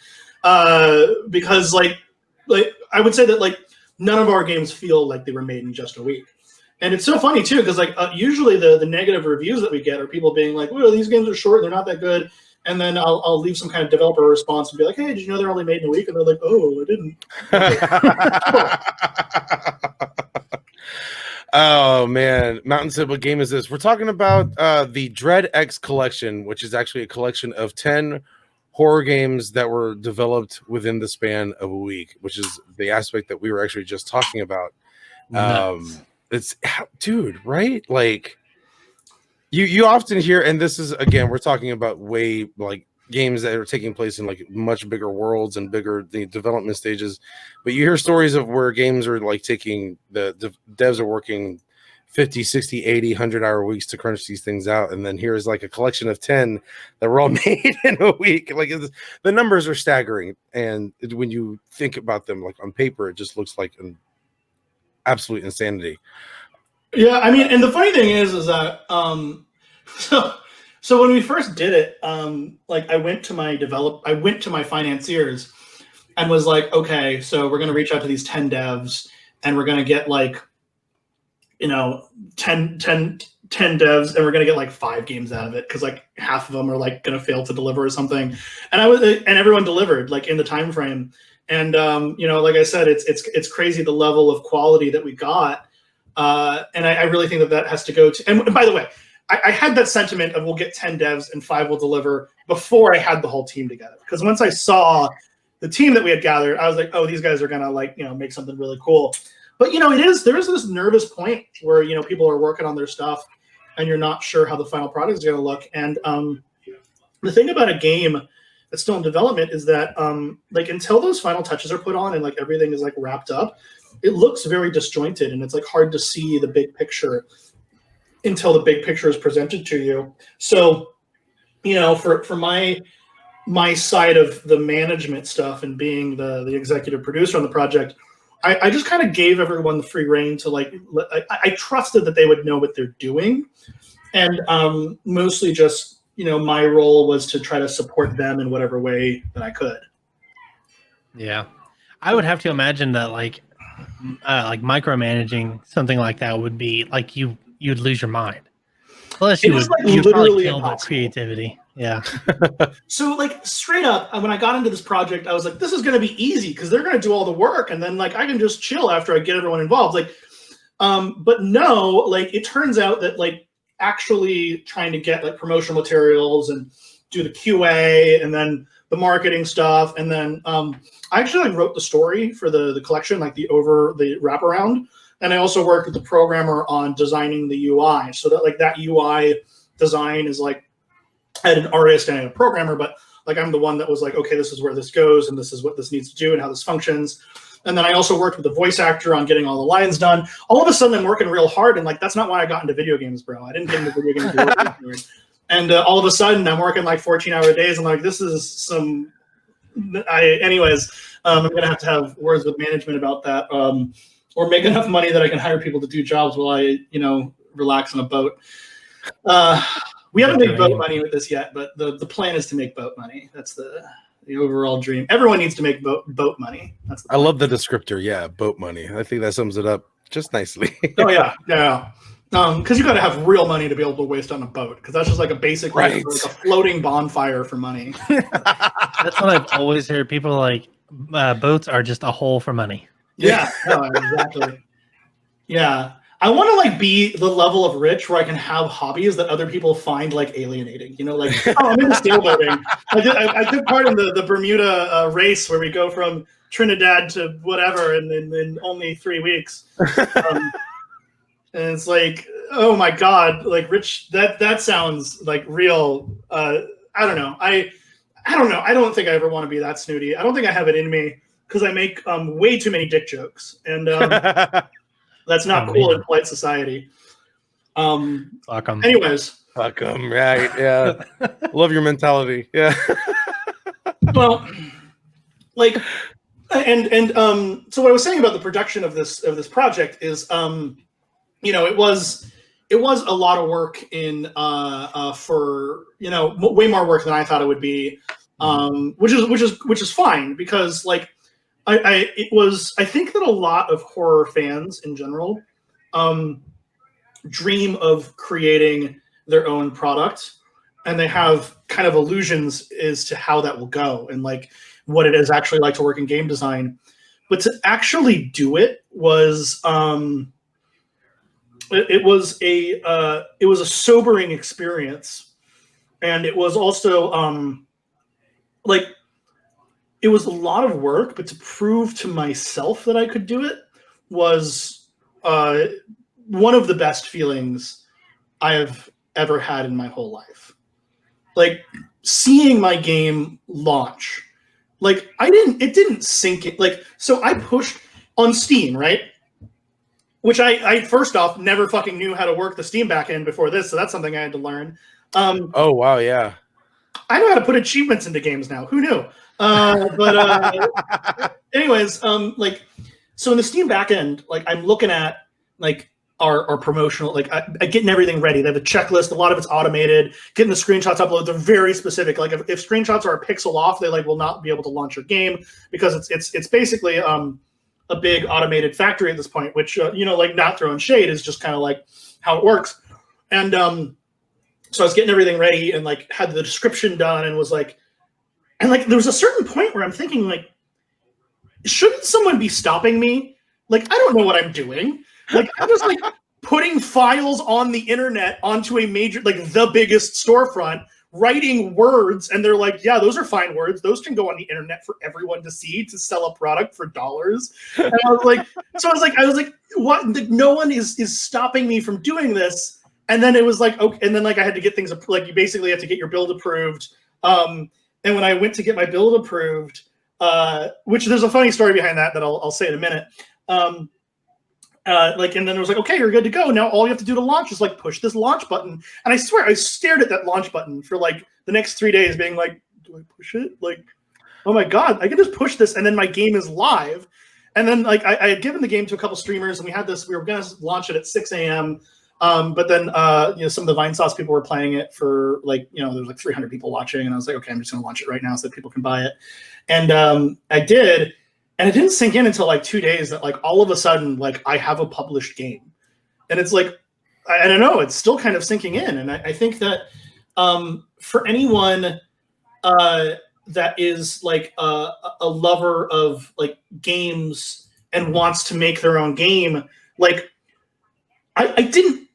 because like I would say that like none of our games feel like they were made in just a week. And it's so funny too, because like usually the negative reviews that we get are people being like, "Well, these games are short, they're not that good." And then I'll leave some kind of developer response and be like, "Hey, did you know they're only made in a week?" And they're like, "Oh, I didn't." Oh man, Mountain said, "What game is this?" We're talking about the DreadX collection, which is actually a collection of 10 horror games that were developed within the span of a week, which is the aspect that we were actually just talking about. Nice. It's dude, right? Like you often hear, and this is again, we're talking about way like games that are taking place in like much bigger worlds and bigger the development stages, but you hear stories of where games are like taking the devs are working 50, 60, 80, 100-hour weeks to crunch these things out, and then here's like a collection of 10 that were all made in a week. Like the numbers are staggering, and when you think about them like on paper, it just looks like an absolute insanity. Yeah, I mean, and the funny thing is that so when we first did it, like I went to my financiers and was like, okay, so we're gonna reach out to these 10 devs and we're gonna get like, 10 devs, and we're gonna get like 5 games out of it because like half of them are like gonna fail to deliver or something. And everyone delivered like in the time frame. And like I said, it's crazy the level of quality that we got. And I really think that has to go to, and by the way, I had that sentiment of we'll get 10 devs and 5 will deliver before I had the whole team together. Because once I saw the team that we had gathered, I was like, oh, these guys are going to make something really cool. But, there is this nervous point where, people are working on their stuff and you're not sure how the final product is going to look. And the thing about a game that's still in development is that until those final touches are put on and like everything is like wrapped up, it looks very disjointed and it's like hard to see the big picture until the big picture is presented to you. So, for my side of the management stuff and being the executive producer on the project, I just kind of gave everyone the free rein to I trusted that they would know what they're doing. And mostly just, my role was to try to support them in whatever way that I could. Yeah. I would have to imagine that like micromanaging something like that would be like you'd lose your mind. Plus, you'd probably kill the creativity. Yeah. So, like, straight up, when I got into this project, I was like, this is going to be easy because they're going to do all the work, and then like I can just chill after I get everyone involved. Like, but no, like it turns out that like actually trying to get like promotional materials and do the QA and then the marketing stuff, and then I actually wrote the story for the collection, like the wraparound. And I also worked with the programmer on designing the UI, so that like that UI design is like I had an artist and a programmer, but like I'm the one that was like, okay, this is where this goes and this is what this needs to do and how this functions. And then I also worked with the voice actor on getting all the lines done. All of a sudden I'm working real hard, and like that's not why I got into video games, bro. I didn't get into video games. And all of a sudden I'm working like 14-hour days. I'm like, this is some. Anyways, I'm gonna have to have words with management about that. Or make enough money that I can hire people to do jobs while I, relax on a boat. We haven't made boat money with this yet, but the plan is to make boat money. That's the overall dream. Everyone needs to make boat money. That's the plan. I love the descriptor. Yeah, boat money. I think that sums it up just nicely. Oh yeah. Because you got to have real money to be able to waste on a boat. Because that's just like a basic, like a floating bonfire for money. That's what I've always heard. People like boats are just a hole for money. Yeah, no, exactly. Yeah. I want to like be the level of rich where I can have hobbies that other people find like alienating. Like, oh, I'm into sailboating. I took part in the Bermuda race where we go from Trinidad to whatever in only 3 weeks. And it's like, oh my God, like rich, that sounds like real. I don't know. I don't know. I don't think I ever want to be that snooty. I don't think I have it in me. Because I make way too many dick jokes, and that's not cool in polite society. Fuck them. Anyways. Fuck them, right, yeah. Love your mentality, yeah. Well, like, So what I was saying about the production of this project is, it was a lot of work for way more work than I thought it would be, which is fine, because like I think that a lot of horror fans in general dream of creating their own product, and they have kind of illusions as to how that will go and like what it is actually like to work in game design. But to actually do it was it was a sobering experience, and it was also like it was a lot of work, but to prove to myself that I could do it was one of the best feelings I have ever had in my whole life. Like seeing my game launch, like it didn't sink it. Like, so I pushed on Steam, right? Which I first off never fucking knew how to work the Steam backend before this, so that's something I had to learn. Oh wow, yeah. I know how to put achievements into games now. Who knew? Anyways, like, so in the Steam backend, like I'm looking at like our promotional, like I getting everything ready. They have a checklist. A lot of it's automated. Getting the screenshots uploaded. They're very specific. Like if screenshots are a pixel off, they like will not be able to launch your game, because it's basically a big automated factory at this point, which like not throwing shade is just kind of like how it works. And so I was getting everything ready and like had the description done and was like, and like there was a certain point where I'm thinking like, shouldn't someone be stopping me? Like I don't know what I'm doing. Like I'm just like putting files on the internet onto a major, like the biggest storefront, writing words, and they're like, yeah, those are fine words. Those can go on the internet for everyone to see to sell a product for dollars. And I was like, what? No one is stopping me from doing this. And then it was like, okay, and then like I had to get things like you basically have to get your build approved. And when I went to get my build approved, which there's a funny story behind that I'll say in a minute. And then it was like, okay, you're good to go. Now all you have to do to launch is like push this launch button. And I swear I stared at that launch button for like the next 3 days being like, do I push it? Like, oh my God, I can just push this and then my game is live. And then like I had given the game to a couple streamers and we were going to launch it at 6 a.m. But then some of the Vine Sauce people were playing it for like, there's like 300 people watching. And I was like, okay, I'm just going to launch it right now so that people can buy it. And I did. And it didn't sink in until like 2 days that like all of a sudden, like I have a published game. And it's like, I don't know, it's still kind of sinking in. And I think that for anyone that is like a lover of like games and wants to make their own game, like I didn't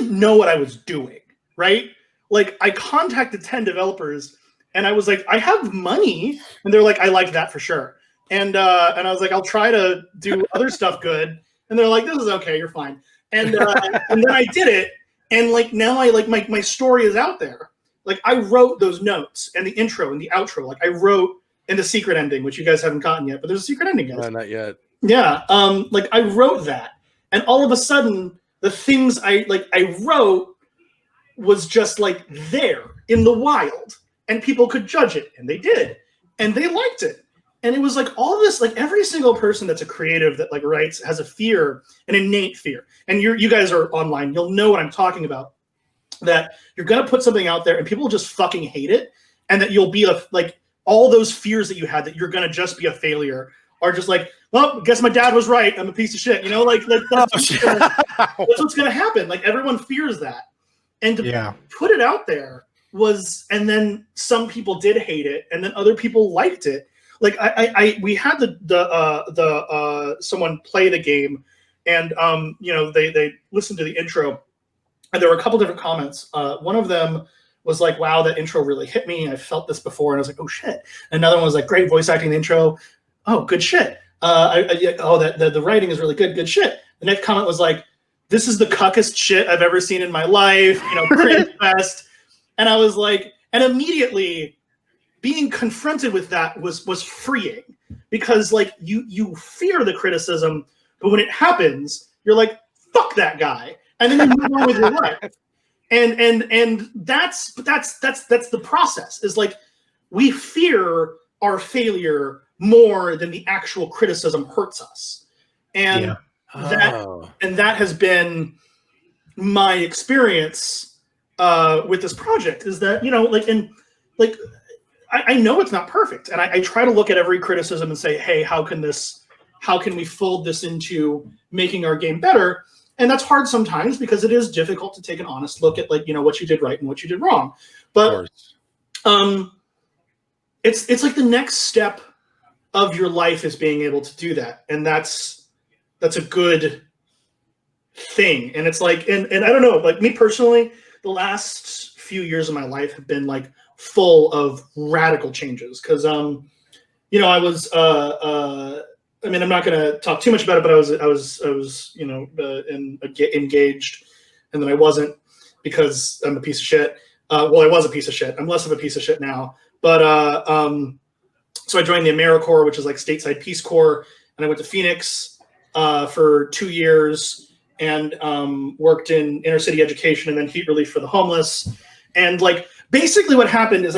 know what I was doing, right? Like I contacted 10 developers and I was like, I have money. And they're like, I like that for sure. And I was like, I'll try to do other stuff good. And they're like, this is okay, you're fine. And and then I did it. And like now I like my story is out there. Like I wrote those notes and the intro and the outro. Like I wrote in the secret ending, which you guys haven't gotten yet, but there's a secret ending, guys. No, not yet. Yeah. Like I wrote that. And all of a sudden the things I wrote was just like there in the wild. And people could judge it. And they did. And they liked it. And it was like all this, like every single person that's a creative that like writes has a fear, an innate fear. And you guys are online. You'll know what I'm talking about. That you're going to put something out there and people will just fucking hate it. And that you'll be like all those fears that you had that you're going to just be a failure are just like, well, I guess my dad was right. I'm a piece of shit. Like that's what's going to happen. Like everyone fears that. And to put it out there and then some people did hate it and then other people liked it. Like we had the someone play the game, and they listened to the intro, and there were a couple different comments. One of them was like, "Wow, that intro really hit me. I felt this before," and I was like, "Oh shit." Another one was like, "Great voice acting in the intro. Oh, good shit. The writing is really good. Good shit." The next comment was like, "This is the cuckest shit I've ever seen in my life. Cringe fest." And I was like, and immediately being confronted with that was freeing, because like you fear the criticism, but when it happens, you're like, fuck that guy, and then you move on with your life. And that's the process. Is like we fear our failure more than the actual criticism hurts us. And Oh. that has been my experience with this project, is that, you know, like I know it's not perfect, and I try to look at every criticism and say, hey, how can we fold this into making our game better? And that's hard sometimes, because it is difficult to take an honest look at, like, you know, what you did right and what you did wrong. But it's like the next step of your life is being able to do that, and that's a good thing. And it's like, and I don't know, like me personally, the last few years of my life have been like full of radical changes, because you know, I was I mean, I'm not going to talk too much about it, but I was you know, engaged, and then I wasn't, because I'm a piece of shit. Well, I was a piece of shit. I'm less of a piece of shit now. But so I joined the AmeriCorps, which is like stateside Peace Corps, and I went to Phoenix for 2 years, and worked in inner city education and then heat relief for the homeless. And like basically what happened is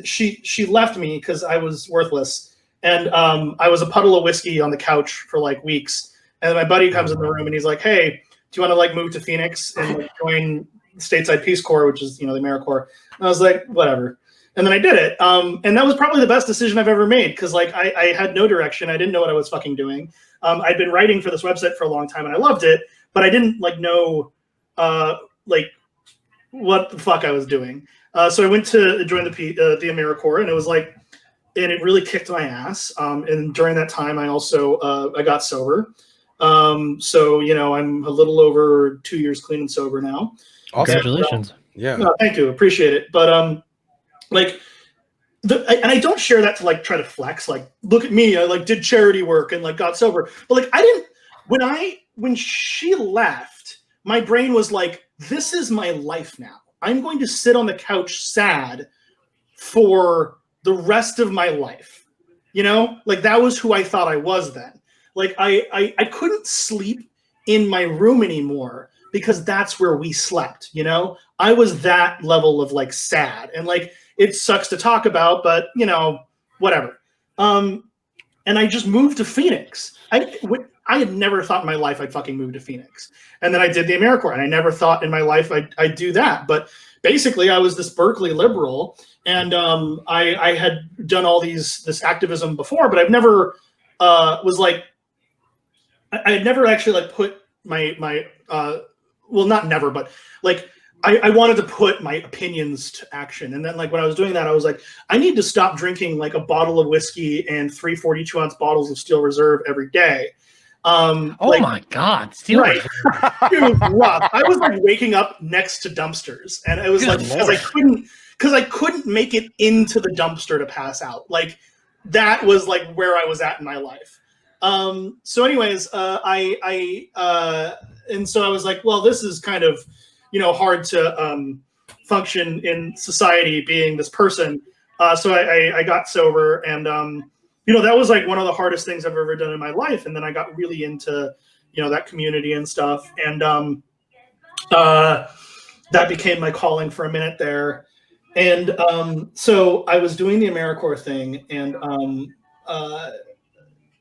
she left me because I was worthless. And I was a puddle of whiskey on the couch for like weeks. And my buddy comes in the room and he's like, hey, do you want to like move to Phoenix and like join stateside Peace Corps, which is, you know, the AmeriCorps? And I was like, whatever. And then I did it. And that was probably the best decision I've ever made, because like I had no direction. I didn't know what I was fucking doing. I'd been writing for this website for a long time and I loved it, but I didn't like know like what the fuck I was doing. So I went to join the AmeriCorps, and it was like, and it really kicked my ass. And during that time, I also I got sober. So, you know, I'm a little over 2 years clean and sober now. Awesome. Congratulations. Yeah. No, thank you. Appreciate it. But like, and I don't share that to like try to flex. Like, look at me. I like did charity work and like got sober. But like, I didn't. When she left, my brain was like, this is my life now. I'm going to sit on the couch sad for the rest of my life. You know, like that was who I thought I was then. Like I couldn't sleep in my room anymore, because that's where we slept. You know, I was that level of like sad, and like it sucks to talk about, but you know, whatever. And I just moved to Phoenix. I had never thought in my life I'd fucking move to Phoenix. And then I did the AmeriCorps, and I never thought in my life I'd do that. But basically, I was this Berkeley liberal, and I had done all this activism before, but I've never was like, I had never actually like put my well, not never, but like I wanted to put my opinions to action. And then like when I was doing that, I was like, I need to stop drinking like a bottle of whiskey and 3 42-ounce bottles of Steel Reserve every day. Oh like, my God, Steel Reserve. Dude, rough. I was like waking up next to dumpsters, and it was like because I couldn't make it into the dumpster to pass out. Like that was like where I was at in my life. So anyways, and so I was like, well, this is kind of, you know, hard to function in society being this person. So I got sober, and you know, that was like one of the hardest things I've ever done in my life. And then I got really into, you know, that community and stuff. And that became my calling for a minute there. And so I was doing the AmeriCorps thing, and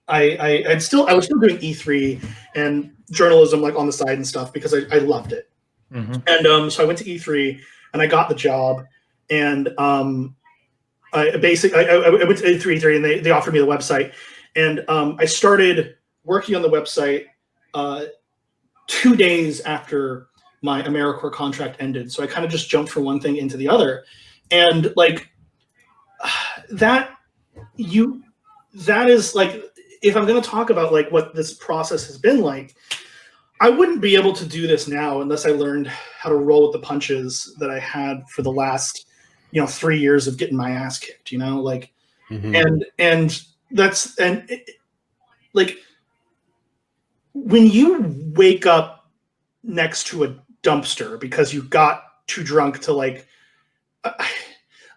I was still doing E3 and journalism like on the side and stuff, because I loved it. Mm-hmm. And so I went to E3 and I got the job, and I went to E3 and they offered me the website, and I started working on the website 2 days after my AmeriCorps contract ended. So I kind of just jumped from one thing into the other, and like that is like, if I'm going to talk about like what this process has been like, I wouldn't be able to do this now unless I learned how to roll with the punches that I had for the last, you know, 3 years of getting my ass kicked, you know, like, and that's, and it, like, when you wake up next to a dumpster because you got too drunk to like,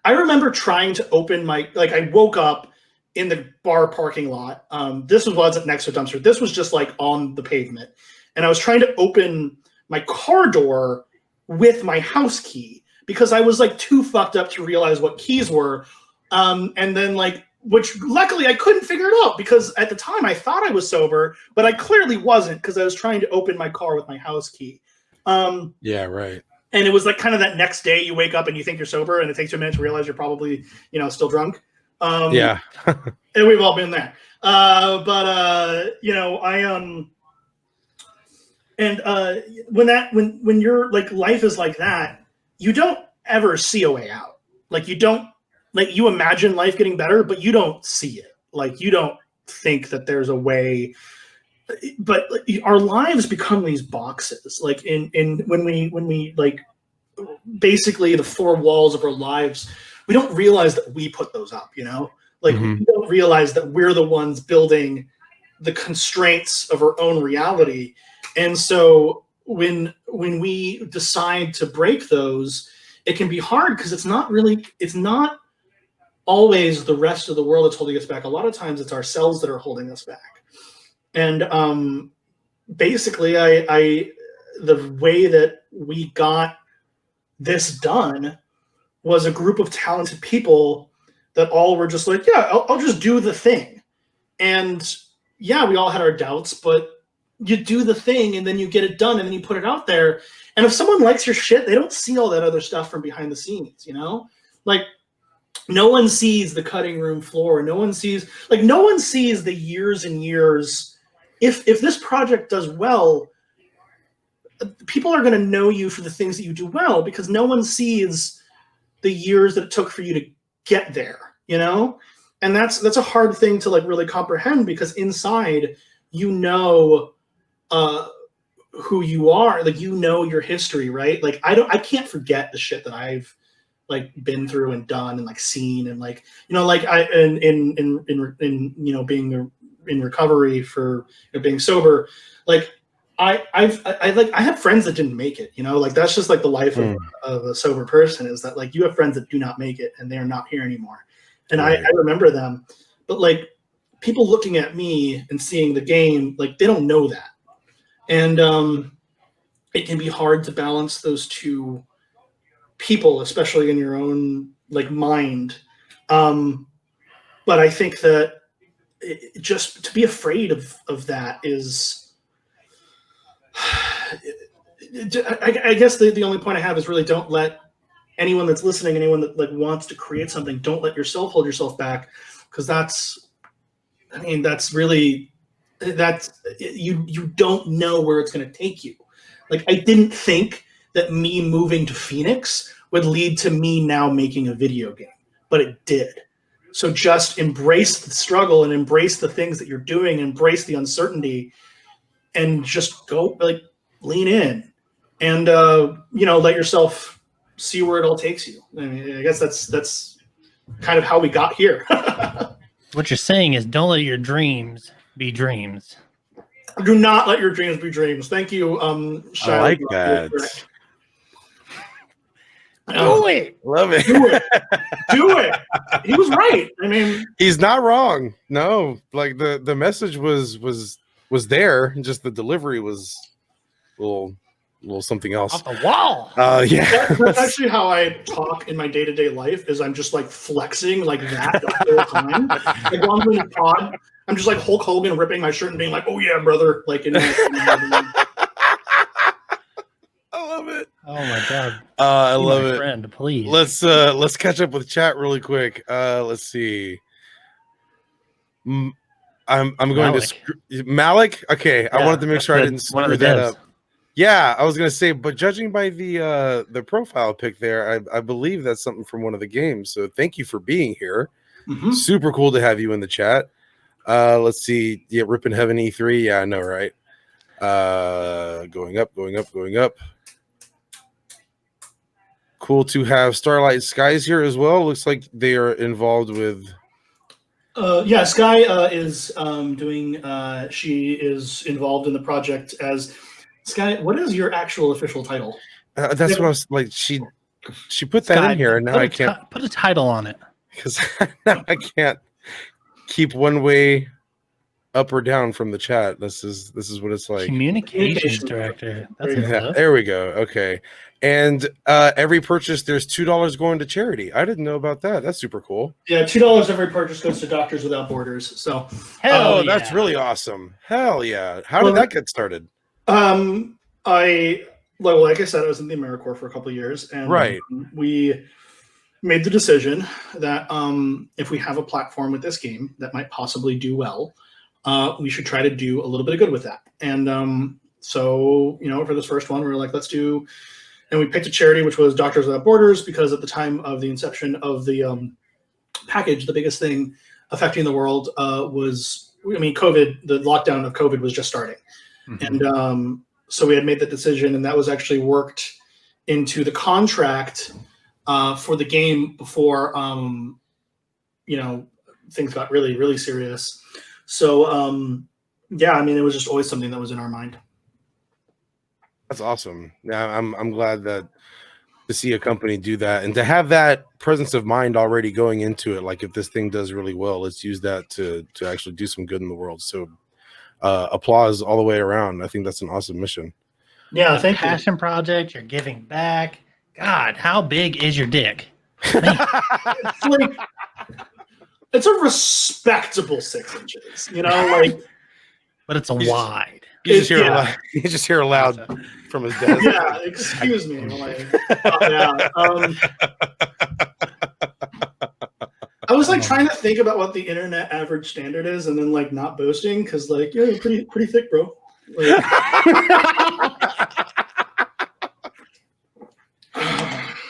I remember trying to open my, like, I woke up in the bar parking lot. This wasn't next to a dumpster. This was just like on the pavement. And I was trying to open my car door with my house key, because I was like too fucked up to realize what keys were. And then like which luckily I couldn't figure it out because at the time I thought I was sober, but I clearly wasn't because I was trying to open my car with my house key. Yeah, right. And it was like kind of that next day you wake up and you think you're sober and it takes you a minute to realize you're probably, still drunk. Yeah. And we've all been there. When you're like, life is like that, you don't ever see a way out. Like you imagine life getting better, but you don't see it. Like you don't think that there's a way, but our lives become these boxes. Like when we like, basically the four walls of our lives, we don't realize that we put those up, like we don't realize that we're the ones building the constraints of our own reality. And so when we decide to break those, it can be hard because it's not always the rest of the world that's holding us back. A lot of times it's ourselves that are holding us back. And basically the way that we got this done was a group of talented people that all were just like, yeah, I'll just do the thing. And yeah, we all had our doubts, but you do the thing and then you get it done and then you put it out there. And if someone likes your shit, they don't see all that other stuff from behind the scenes, Like no one sees the cutting room floor. No one sees the years and years. If this project does well, people are going to know you for the things that you do well because no one sees the years that it took for you to get there, And that's a hard thing to like really comprehend because inside, who you are, like, your history, right? Like I can't forget the shit that I've like been through and done and like seen and like, like I, in being in recovery for being sober, like I have friends that didn't make it, like that's just like the life of a sober person is that like you have friends that do not make it and they're not here anymore. And right. I remember them, but like people looking at me and seeing the game, like they don't know that. And it can be hard to balance those two people, especially in your own like mind. But I think that just to be afraid of that is, I guess the only point I have is really don't let anyone that's listening, anyone that like wants to create something, don't let yourself hold yourself back. Cause you don't know where it's going to take you. Like I didn't think that me moving to Phoenix would lead to me now making a video game, but it did. So just embrace the struggle and embrace the things that you're doing, embrace the uncertainty, and just go like lean in and let yourself see where it all takes you. I mean, I guess that's kind of how we got here. What you're saying is don't let your dreams be dreams. Do not let your dreams be dreams. Thank you. I like that. Do it. Love it. Do it. He was right. I mean, he's not wrong. No, like the message was there. Just the delivery was a little something else. Off the wall. Yeah. That's actually how I talk in my day-to-day life. Is I'm just like flexing like that the whole time. Like while I'm doing a pod, I'm just like Hulk Hogan ripping my shirt and being like, "Oh yeah, brother!" Like I love it. Oh my god. I love it. Friend, please. Let's catch up with chat really quick. Let's see. I'm going to Malik. Okay, yeah, I wanted to make sure I didn't screw that up. Yeah, I was gonna say, but judging by the profile pic there, I believe that's something from one of the games. So thank you for being here. Mm-hmm. Super cool to have you in the chat. Let's see. Yeah, Rip in Heaven E3. Yeah, I know, right? Going up. Cool to have Starlight Skies here as well. Looks like they are involved with. Yeah, Sky is doing. She is involved in the project as Sky. What is your actual official title? That's what I was like. She put that Sky, in here, and now I can't put a title on it because now I can't keep one way up or down from the chat. This is what it's like. Communications director. That's a Yeah, close. there we go. Okay. And every purchase, there's $2 going to charity. I didn't know about that. That's super cool. Yeah, $2 every purchase goes to Doctors Without Borders. So, Hell That's yeah. really awesome. Hell yeah. How did that get started? Like I said, I was in the AmeriCorps for a couple of years, and Right. We made the decision that if we have a platform with this game that might possibly do well, we should try to do a little bit of good with that. And so, for this first one, we were like, let's do, and we picked a charity, which was Doctors Without Borders, because at the time of the inception of the package, the biggest thing affecting the world was, COVID. The lockdown of COVID was just starting. Mm-hmm. And so we had made that decision, and that was actually worked into the contract for the game before, things got really, really serious. So, it was just always something that was in our mind. That's awesome. Yeah, I'm glad that to see a company do that and to have that presence of mind already going into it. Like, if this thing does really well, let's use that to actually do some good in the world. So applause all the way around. I think that's an awesome mission. Yeah, thank you. Passion project, you're giving back. God, how big is your dick? It's a respectable 6 inches, but it's wide. You just hear loud from his desk. Yeah, excuse me. I was trying to think about what the internet average standard is, and then not boasting, because you're pretty thick, bro.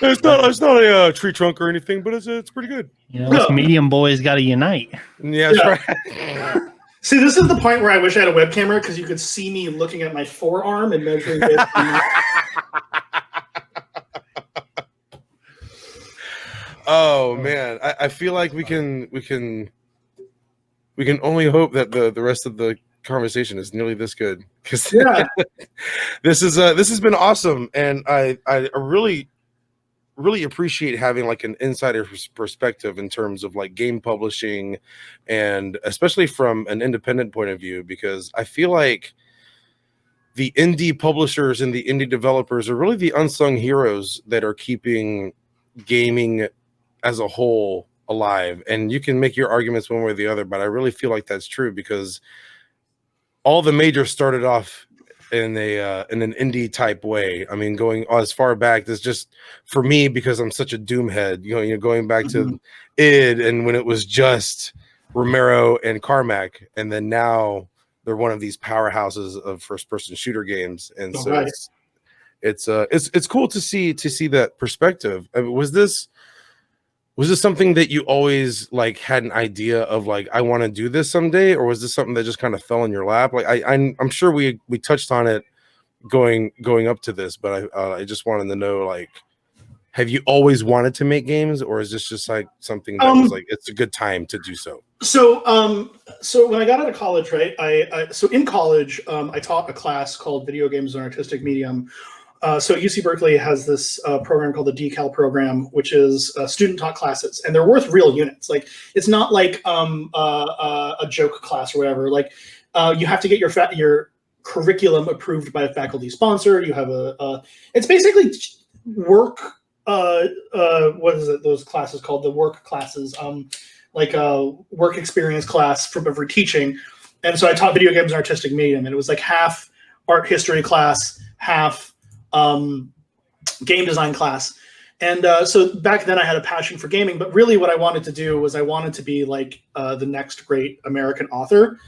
It's not a tree trunk or anything, but it's pretty good. Us medium boys got to unite. Yeah, that's right. See, this is the point where I wish I had a web camera, because you could see me looking at my forearm and measuring it. Oh man, I feel like we can only hope that the rest of the conversation is nearly this good, because this has been awesome, and I really appreciate having an insider perspective in terms of game publishing, and especially from an independent point of view, because I feel like the indie publishers and the indie developers are really the unsung heroes that are keeping gaming as a whole alive. And you can make your arguments one way or the other, but I really feel like that's true, because all the majors started off in an indie type way. Going as far back, this just for me, because I'm such a Doomhead, going back to id, and when it was just Romero and Carmack, and then now they're one of these powerhouses of first person shooter games. And so it's cool to see that perspective. Was this something that you always had an idea of, I want to do this someday, or was this something that just kind of fell in your lap? I'm sure we touched on it going up to this, but I just wanted to know, have you always wanted to make games, or is this just something that was it's a good time to do so? So when I got out of college, right, so in college, I taught a class called Video Games as an Artistic Medium. So UC Berkeley has this program called the DCAL program, which is student-taught classes, and they're worth real units. It's not a joke class or whatever. You have to get your curriculum approved by a faculty sponsor. You have it's basically work. What is it? Those classes called the work classes, a work experience class for teaching. And so I taught video games and artistic medium, and it was half art history class, half game design class. And so back then I had a passion for gaming, but really what I wanted to do was I wanted to be the next great American author,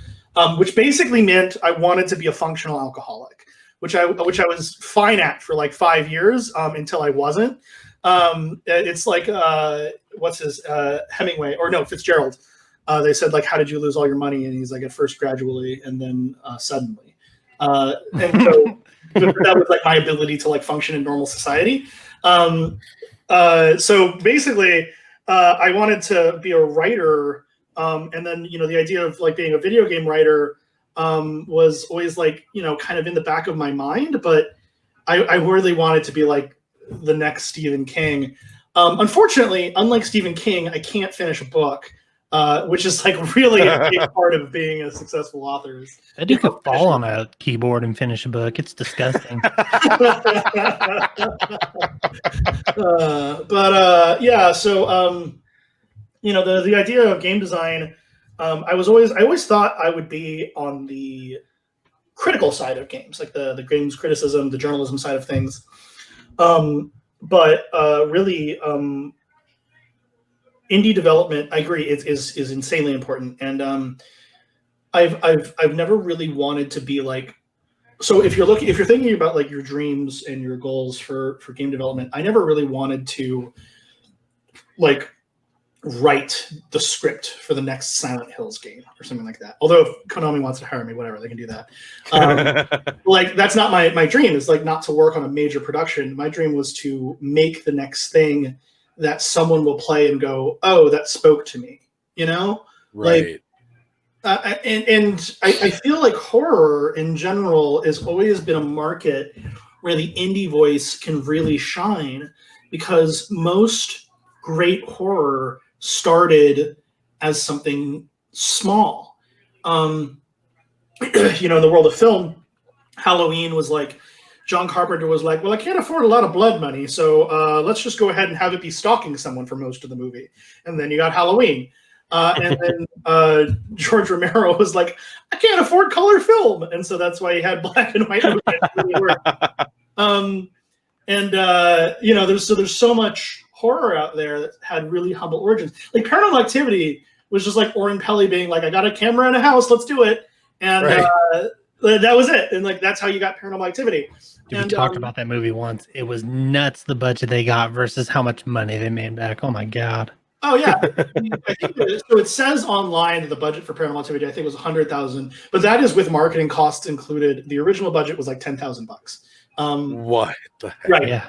which basically meant I wanted to be a functional alcoholic, which I was fine at for 5 years until I wasn't. It's what's his Hemingway, or no, Fitzgerald. They said how did you lose all your money? And he's at first gradually, and then suddenly. And so that was my ability to function in normal society. So basically, I wanted to be a writer, and then the idea of being a video game writer was always kind of in the back of my mind, but I really wanted to be the next Stephen King. Unfortunately, unlike Stephen King, I can't finish a book. which is like really a big part of being a successful author. That dude could fall on a keyboard and finish a book. It's disgusting. Yeah, so the idea of game design, I always thought I would be on the critical side of games, like the games criticism, the journalism side of things. But really, indie development, I agree, is insanely important. And I've never really wanted to be like, so if you're thinking about like your dreams and your goals for game development, I never really wanted to like write the script for the next Silent Hills game or something like that. Although if Konami wants to hire me, whatever, they can do that. Like that's not my dream. Is like not to work on a major production. My dream was to make the next thing that someone will play and go, "Oh, that spoke to me," you know? Right. Like, and I feel like horror in general has always been a market where the indie voice can really shine, because most great horror started as something small. In the world of film, Halloween was like, John Carpenter was like, well, I can't afford a lot of blood money, so let's just go ahead and have it be stalking someone for most of the movie. And then you got Halloween. And then George Romero was like, I can't afford color film. And so that's why he had black and white movies. There's so much horror out there that had really humble origins. Like Paranormal Activity was just like Oren Peli being like, I got a camera in a house, let's do it. And that was it. And like, that's how you got Paranormal Activity. We talked about that movie once. It was nuts, the budget they got versus how much money they made back. Oh my God. Oh yeah. I think so it says online that the budget for Paranormal Activity, I think, was $100,000, but that is with marketing costs included. The original budget was like $10,000. What the heck? Right. Yeah.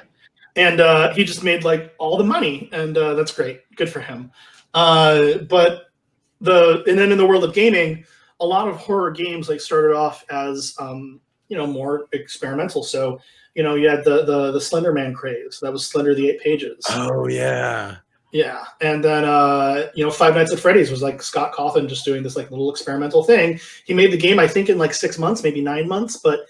And he just made like all the money, and that's great. Good for him. And then in the world of gaming, a lot of horror games like started off as more experimental. So you had the Slender Man craze. That was Slender the 8 Pages. Oh yeah. Yeah, and then Five Nights at Freddy's was like Scott Cawthon just doing this like little experimental thing. He made the game, I think, in like 6 months, maybe 9 months, but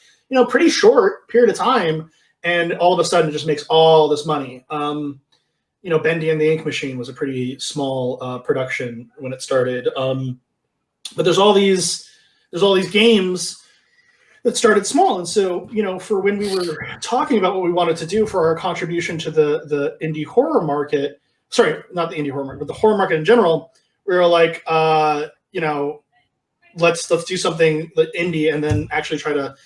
pretty short period of time, and all of a sudden it just makes all this money. Bendy and the Ink Machine was a pretty small production when it started, but there's all these games that started small. And so for when we were talking about what we wanted to do for our contribution to the indie horror market. Sorry, not the indie horror market, but the horror market in general. We were like, let's do something like indie, and then actually try to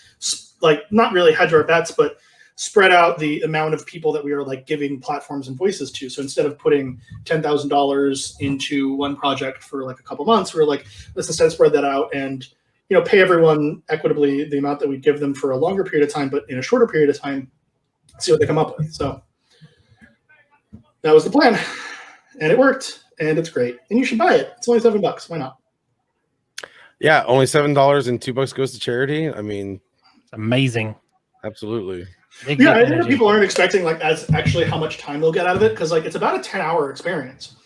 like not really hedge our bets, but spread out the amount of people that we are like giving platforms and voices to. So instead of putting $10,000 into one project for like a couple months, we were like, let's instead spread that out and pay everyone equitably the amount that we give them for a longer period of time, but in a shorter period of time, see what they come up with. So that was the plan, and it worked, and it's great, and you should buy it. It's only $7. Why not? Yeah, only $7 and $2 goes to charity. I mean, it's amazing. Absolutely. I think people aren't expecting like as actually how much time they'll get out of it, because like it's about a 10-hour experience.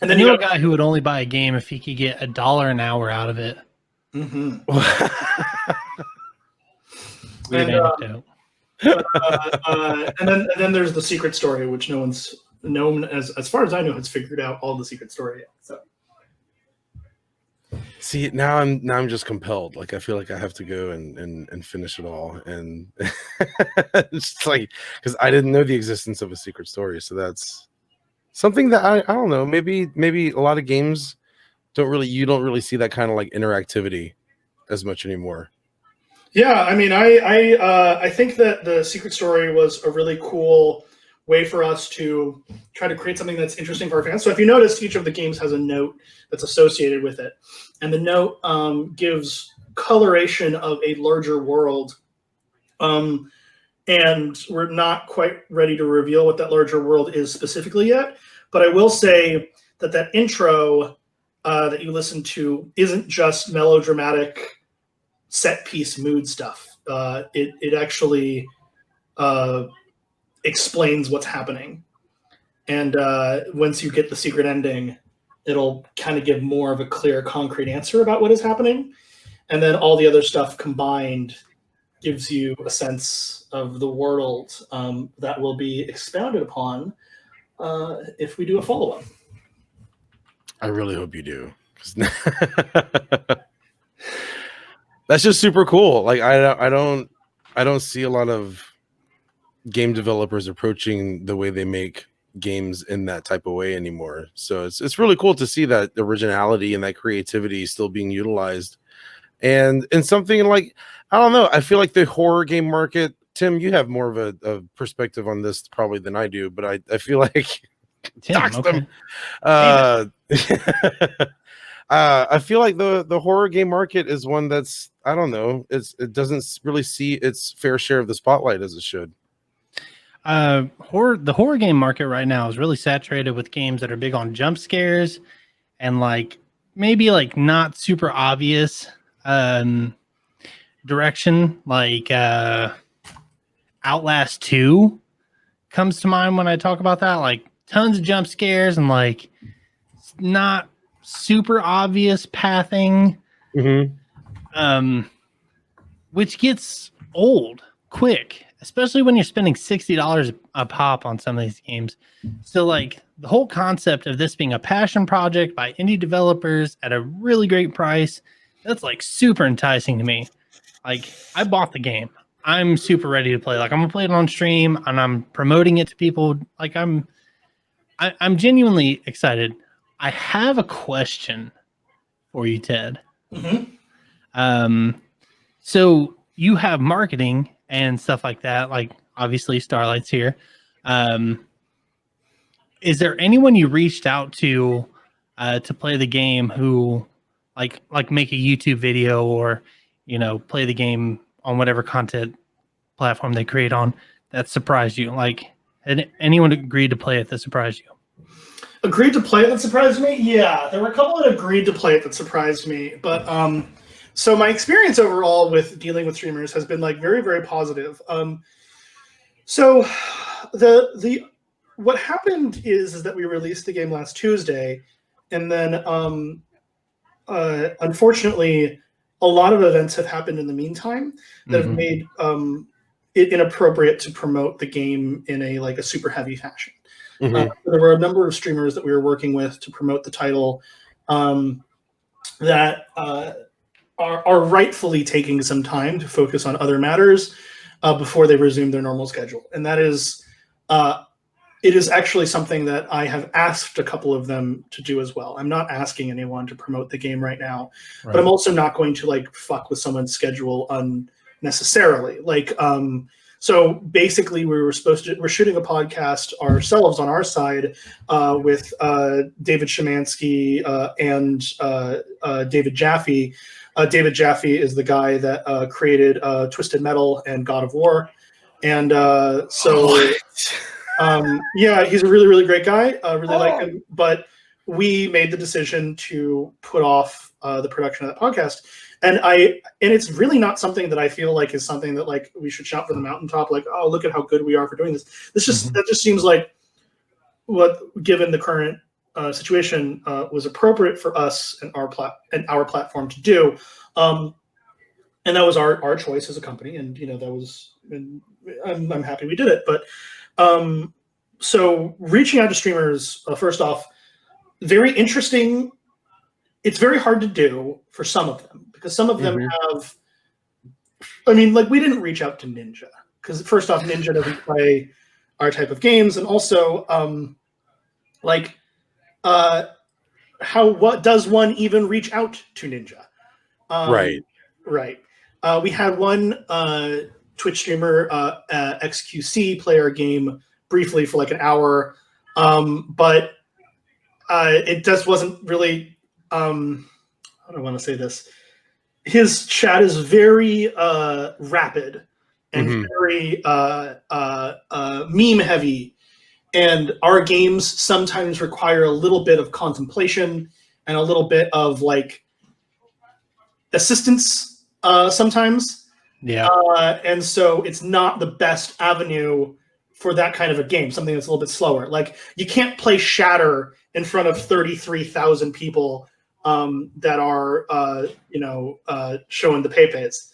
And then you know a guy who would only buy a game if he could get $1 an hour out of it. Mm-hmm. Weird anecdote. And then there's the secret story, which no one's known as far as I know has figured out all the secret story yet. So see, now I'm just compelled. Like I feel like I have to go and finish it all, and it's like because I didn't know the existence of a secret story, so that's something that I don't know. Maybe a lot of games don't really see that kind of like interactivity as much anymore. Yeah, I mean, I think that the secret story was a really cool way for us to try to create something that's interesting for our fans. So if you notice, each of the games has a note that's associated with it, and the note gives coloration of a larger world. And we're not quite ready to reveal what that larger world is specifically yet. But I will say that intro that you listen to isn't just melodramatic set piece mood stuff. It actually explains what's happening. And once you get the secret ending, it'll kind of give more of a clear, concrete answer about what is happening. And then all the other stuff combined gives you a sense of the world that will be expounded upon if we do a follow-up. I really hope you do. That's just super cool. Like I don't see a lot of game developers approaching the way they make games in that type of way anymore. So it's really cool to see that originality and that creativity still being utilized. And in something like, I don't know, I feel like the horror game market, Tim, you have more of a perspective on this probably than I do, but I feel like Tim, dox okay. them. I feel like the horror game market is one that's, I don't know, it doesn't really see its fair share of the spotlight as it should. The horror game market right now is really saturated with games that are big on jump scares and like maybe like not super obvious direction, like Outlast 2 comes to mind when I talk about that. Like tons of jump scares and like not super obvious pathing, which gets old quick, especially when you're spending $60 a pop on some of these games. So like the whole concept of this being a passion project by indie developers at a really great price, that's like super enticing to me. Like I bought the game. I'm super ready to play. Like I'm gonna play it on stream and I'm promoting it to people. Like I'm genuinely excited. I have a question for you, Ted. So you have marketing and stuff like that. Like obviously Starlight's here. Is there anyone you reached out to play the game who like make a YouTube video or, you know, play the game on whatever content platform they create on that surprised you? Like had anyone agreed to play it that surprised you? Agreed to play it that surprised me? Yeah, there were a couple that agreed to play it that surprised me. But so my experience overall with dealing with streamers has been like very, very positive. So the what happened is that we released the game last Tuesday, and then unfortunately, a lot of events have happened in the meantime that have made it inappropriate to promote the game in a super heavy fashion. There were a number of streamers that we were working with to promote the title that are rightfully taking some time to focus on other matters before they resume their normal schedule. And that is, it is actually something that I have asked a couple of them to do as well. I'm not asking anyone to promote the game right now, but I'm also not going to like fuck with someone's schedule unnecessarily. Like, so basically we're shooting a podcast ourselves on our side with David Szymanski and David Jaffe. David Jaffe is the guy that created Twisted Metal and God of War. And yeah, he's a really, really great guy. Really like him. But we made the decision to put off the production of that podcast. And it's really not something that I feel like is something that like we should shout from the mountaintop, like, oh, look at how good we are for doing this. That just seems like what, given the current situation, was appropriate for us and our platform to do. And that was our choice as a company. And you know, that was, and I'm happy we did it. But so reaching out to streamers, first off, very interesting. It's very hard to do for some of them because some of them have, I mean, like we didn't reach out to Ninja because first off, Ninja doesn't play our type of games. And also what does one even reach out to Ninja? Right. We had one Twitch streamer, XQC, play our game briefly for like an hour, but it just wasn't really. How do I want to say this? His chat is very rapid and very meme heavy, and our games sometimes require a little bit of contemplation and a little bit of like assistance sometimes. Yeah. And so it's not the best avenue for that kind of a game, something that's a little bit slower. Like you can't play Shatter in front of 33,000 people that are showing the paypays.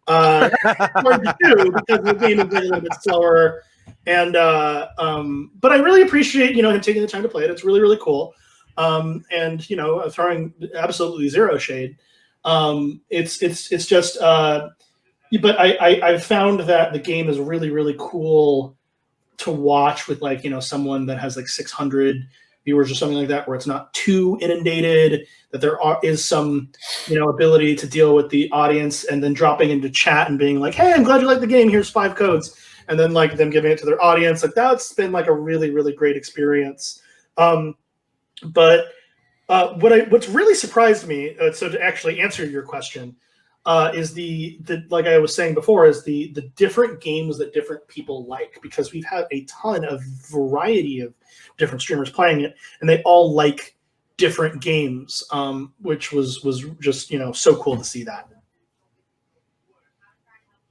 Hard to do because the game is a little bit slower. And but I really appreciate him taking the time to play it. It's really, really cool. And throwing absolutely zero shade. It's just but I've found that the game is really, really cool to watch with someone that has 600 viewers or something like that, where it's not too inundated, that there is some ability to deal with the audience, and then dropping into chat and being like, hey, I'm glad you like the game, here's 5 codes, and then them giving it to their audience. That's been a really, really great experience. But what's really surprised me, so to actually answer your question, is the like I was saying before, is the different games that different people like, because we've had a ton of variety of different streamers playing it, and they all like different games, which was just so cool to see that.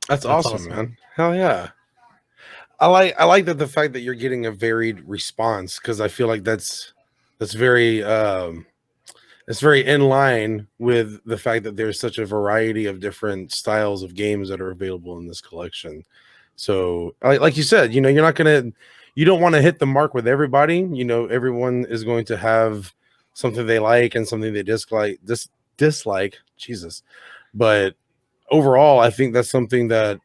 That's awesome, man. Hell yeah. I like that, the fact that you're getting a varied response, because I feel like that's very it's very in line with the fact that there's such a variety of different styles of games that are available in this collection. So like you said, you don't want to hit the mark with everybody. Everyone is going to have something they like and something they dislike. Jesus. But overall, I think that's something that,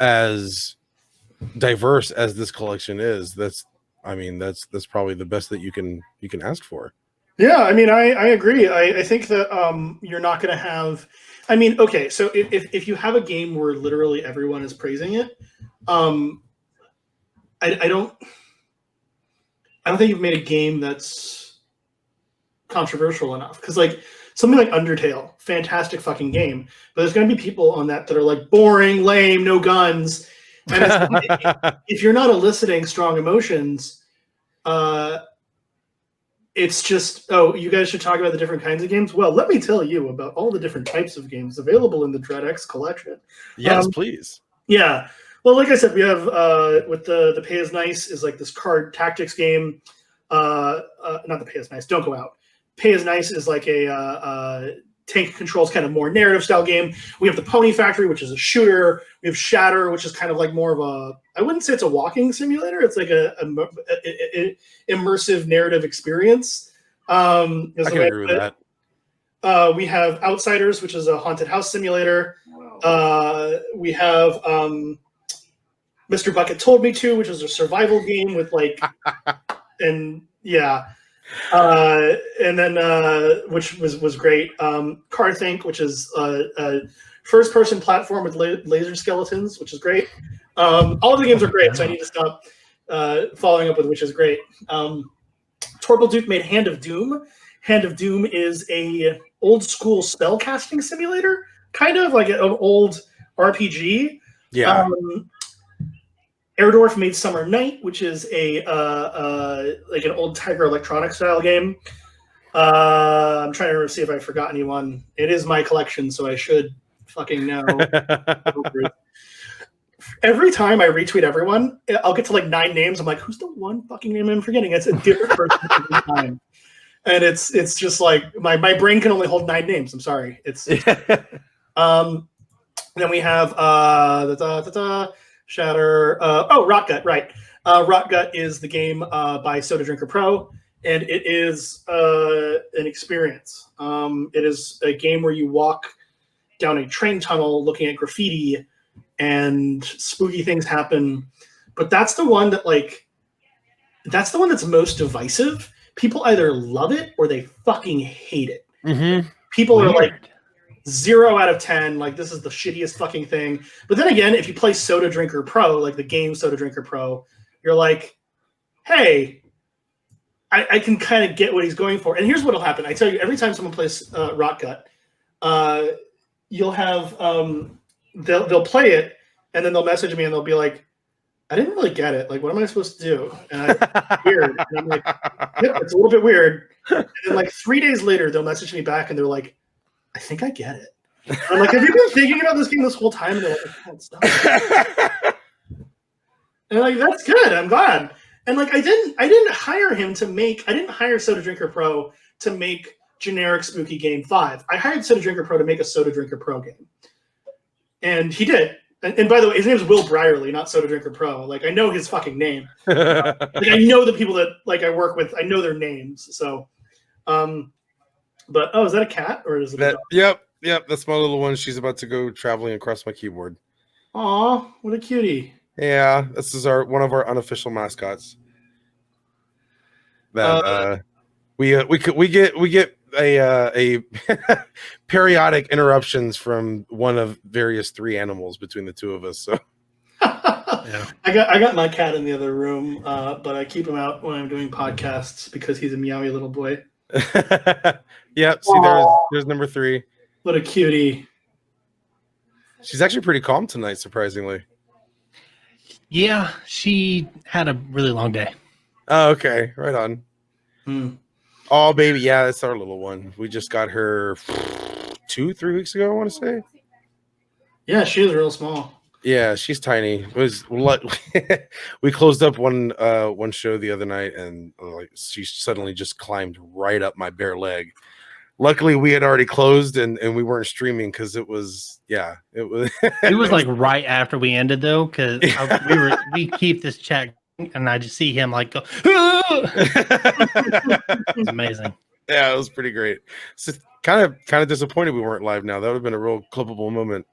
as diverse as this collection is, that's probably the best that you can ask for. Yeah, I agree. I think that you're not going to have. Okay, so if you have a game where literally everyone is praising it, I don't think you've made a game that's controversial enough. Because something like Undertale, fantastic fucking game, but there's going to be people on that are like, boring, lame, no guns. And if you're not eliciting strong emotions, it's just, oh, you guys should talk about the different kinds of games. Well, let me tell you about all the different types of games available in the DreadX collection. Yes, please. Yeah. Well, like I said, we have with the Pay As Nice is this card tactics game. Not the Pay As Nice. Don't go out. Pay As Nice is a tank controls kind of more narrative style game. We have the Pony Factory, which is a shooter. We have Shatter, which is kind of more of a, I wouldn't say it's a walking simulator. It's a immersive narrative experience. I can agree with that. We have Outsiders, which is a haunted house simulator. We have Mr. Bucket Told Me To, which is a survival game with and yeah. And then which was great. Car Think, which is a first-person platform with laser skeletons, which is great. All of the games are great, so I need to stop following up with which is great. Torble Duke made Hand of Doom. Hand of Doom is a old-school spellcasting simulator, kind of like an old RPG. Yeah. Airdorf made Summer Night, which is a an old Tiger Electronic style game. I'm trying to see if I forgot anyone. It is my collection, so I should fucking know. Every time I retweet everyone, I'll get to 9 names. I'm like, who's the one fucking name I'm forgetting? It's a different person every time. And it's just my brain can only hold 9 names. I'm sorry. It's then we have Shatter. Rotgut, right. Rotgut is the game by Soda Drinker Pro, and it is an experience. It is a game where you walk down a train tunnel looking at graffiti, and spooky things happen. But that's the one that that's most divisive. People either love it or they fucking hate it. Mm-hmm. People are 0 out of 10, this is the shittiest fucking thing. But then again, if you play Soda Drinker Pro, the game Soda Drinker Pro, you're like, hey, I can kind of get what he's going for. And here's what'll happen. I tell you, every time someone plays Rotgut, you'll have they'll play it, and then they'll message me and they'll be like, I didn't really get it. What am I supposed to do? And weird. And I'm like, yep, it's a little bit weird. And then 3 days later, they'll message me back and they're like, I think I get it. I'm like, have you been thinking about this game this whole time? And they're like, I can't stop. And like that's good. I'm glad. And like I didn't hire him to make. I didn't hire Soda Drinker Pro to make generic spooky game 5. I hired Soda Drinker Pro to make a Soda Drinker Pro game, and he did. And by the way, his name is Will Brierly, not Soda Drinker Pro. Like I know his fucking name. Like I know the people that like I work with. I know their names. So, but oh, is that a cat or is it? A dog? Yep. That's my little one. She's about to go traveling across my keyboard. Aw, what a cutie. Yeah, this is one of our unofficial mascots. That we get a periodic interruptions from one of various 3 animals between the 2 of us. So yeah. I got my cat in the other room, but I keep him out when I'm doing podcasts because he's a meowy little boy. Yeah, see, there's number 3. What a cutie. She's actually pretty calm tonight, surprisingly. Yeah, she had a really long day. Oh, okay. Right on. Oh, baby. Yeah, that's our little one. We just got her 2-3 weeks ago, I want to say. Yeah, she is real small. Yeah, she's tiny. It was we closed up one show the other night, and like she suddenly just climbed right up my bare leg. Luckily, we had already closed and we weren't streaming because it was it was like right after we ended though, because we keep this chat and I just see him like go. It's amazing. Yeah, it was pretty great. So kind of disappointed we weren't live now. That would have been a real clippable moment.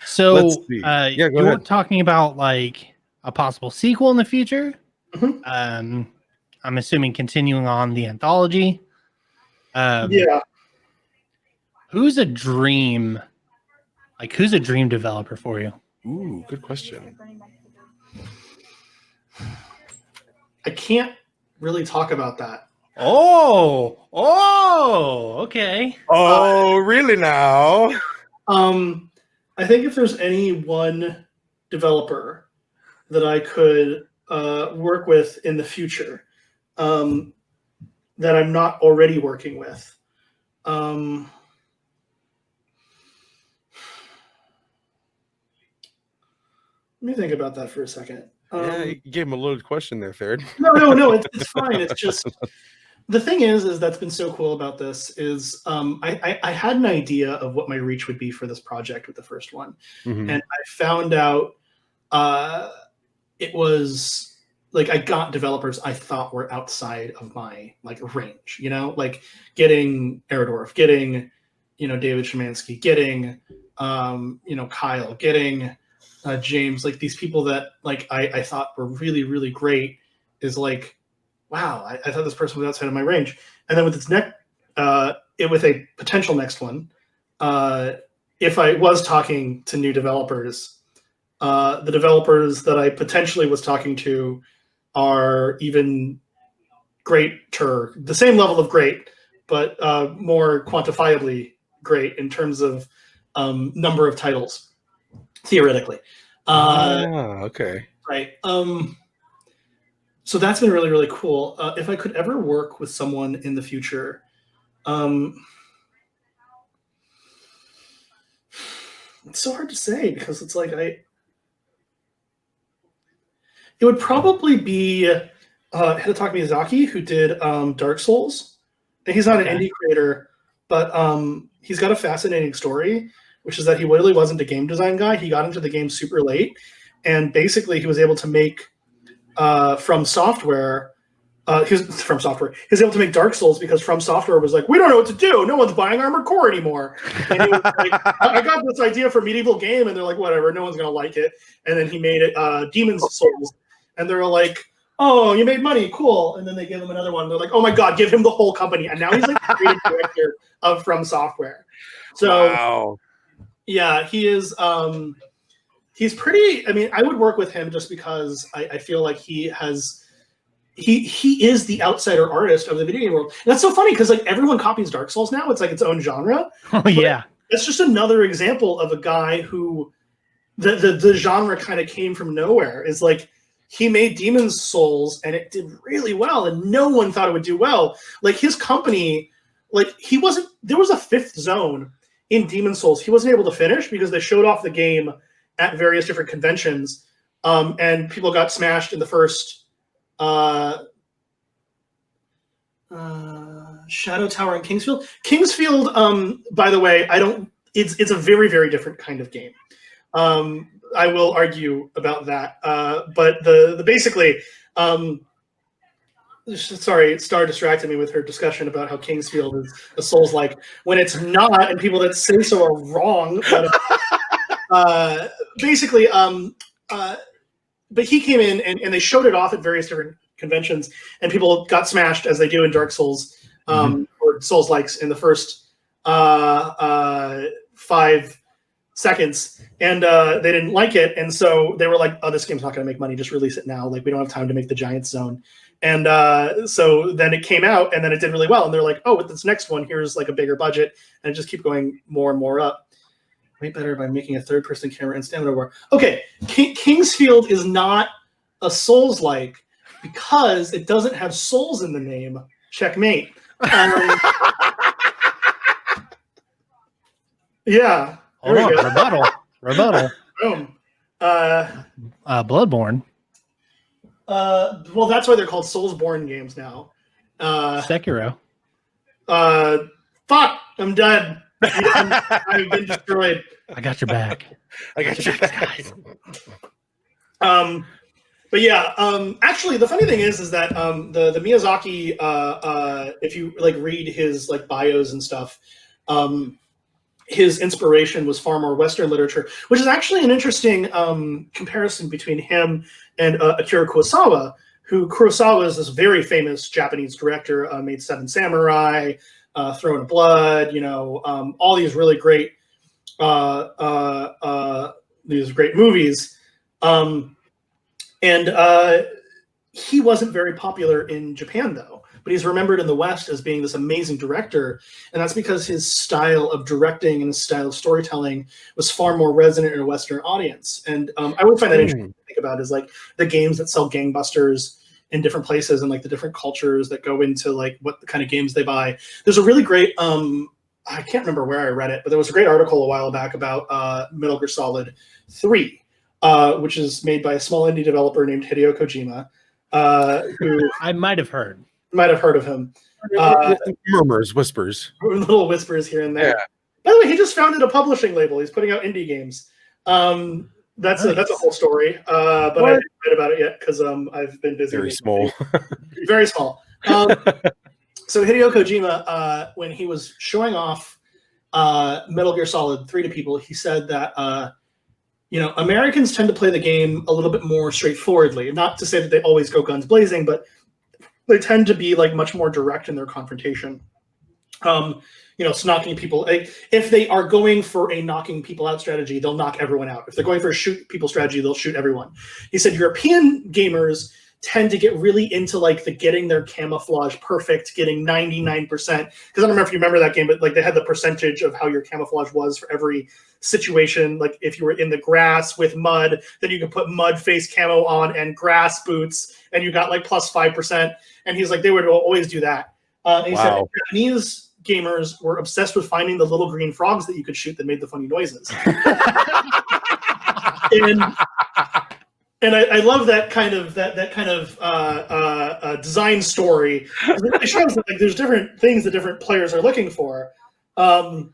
So you were ahead. talking about like a possible sequel in the future. Mm-hmm. I'm assuming continuing on the anthology. Yeah. Who's a dream developer for you? Ooh, good question. I can't really talk about that. Oh, okay. Oh, really now? I think if there's any one developer that I could work with in the future, that I'm not already working with. Let me think about that for a second. Yeah, you gave him a loaded question there, Third. No, it's fine. It's just the thing is that's been so cool about this is I had an idea of what my reach would be for this project with the first one, and I found out it was. Like I got developers I thought were outside of my like range, like getting Eridorf, getting, David Szymanski, getting, Kyle, getting James, like these people that like I thought were really, really great is like, wow, I thought this person was outside of my range. And then with its with a potential next one, if I was talking to new developers, the developers that I potentially was talking to are even greater, the same level of great, but more quantifiably great in terms of number of titles, theoretically. Okay. Right. So that's been really, really cool. If I could ever work with someone in the future, it's so hard to say because it's like it would probably be Hidetaka Miyazaki, who did Dark Souls. And he's not an indie creator, but he's got a fascinating story, which is that he really wasn't a game design guy. He got into the game super late, and basically he was able to make From Software. He was able to make Dark Souls because From Software was like, we don't know what to do. No one's buying Armored Core anymore. And he was like, I got this idea for a medieval game, and they're like, whatever, no one's gonna like it. And then he made it Demon's Souls. And they're like, oh, you made money, cool. And then they give him another one. They're like, oh my God, give him the whole company. And now he's like the creative director of From Software. So wow. Yeah, he is. He's pretty. I mean, I would work with him just because I feel like he is the outsider artist of the video game world. And that's so funny because like everyone copies Dark Souls now. It's like its own genre. Oh yeah, it's just another example of a guy who the genre kind of came from nowhere. Is like. He made Demon's Souls and it did really well, and no one thought it would do well. Like his company, like there was a 5th zone in Demon's Souls he wasn't able to finish because they showed off the game at various different conventions, and people got smashed in the first Shadow Tower in Kingsfield. Kingsfield, by the way, it's a very, very different kind of game. I will argue about that. But the basically, sorry, Star distracted me with her discussion about how Kingsfield is a Souls-like when it's not, and people that say so are wrong. But basically, but he came in and they showed it off at various different conventions, and people got smashed as they do in Dark Souls or Souls-likes in the first 5 seconds, and they didn't like it, and so they were like, "Oh, this game's not going to make money. Just release it now. Like, we don't have time to make the Giant Zone." And so then it came out, and then it did really well, and they're like, "Oh, with this next one, here's like a bigger budget," and it just keep going more and more up. Way better by making a third-person camera and stamina war. Okay, Kingsfield is not a Souls-like because it doesn't have souls in the name. Checkmate. Yeah. Hold on. Rebuttal. Boom. Bloodborne. Well, that's why they're called Soulsborne games now. Sekiro. Fuck! I'm dead. I've been destroyed. I got your back. I got your back. But yeah, actually, the funny thing is that the Miyazaki, if you like read his like bios and stuff, his inspiration was far more Western literature, which is actually an interesting comparison between him and Akira Kurosawa, who Kurosawa is this very famous Japanese director, made Seven Samurai, Throne of Blood, all these really great movies. And he wasn't very popular in Japan, though, but he's remembered in the West as being this amazing director. And that's because his style of directing and his style of storytelling was far more resonant in a Western audience. And I would find that interesting to think about is like the games that sell gangbusters in different places and like the different cultures that go into like what the kind of games they buy. There's a really great, I can't remember where I read it, but there was a great article a while back about Metal Gear Solid 3. Which is made by a small indie developer named Hideo Kojima, who I might have heard of him. Murmurs, whispers, little whispers here and there. Yeah. By the way, he just founded a publishing label. He's putting out indie games. That's a whole story, but I didn't write about it yet because I've been busy. Very small. Very small. So Hideo Kojima, when he was showing off Metal Gear Solid 3 to people, he said that Americans tend to play the game a little bit more straightforwardly. Not to say that they always go guns blazing, but they tend to be like much more direct in their confrontation. So knocking people. If they are going for a knocking people out strategy, they'll knock everyone out. If they're going for a shoot people strategy, they'll shoot everyone. He said European gamers tend to get really into like the getting their camouflage perfect, getting 99%. Because I don't remember if you remember that game, but like they had the percentage of how your camouflage was for every situation. Like if you were in the grass with mud, then you could put mud face camo on and grass boots, and you got like plus 5%. And he's like, they would always do that. And he said Japanese gamers were obsessed with finding the little green frogs that you could shoot that made the funny noises. And I love that kind of design story. It shows that like, there's different things that different players are looking for, and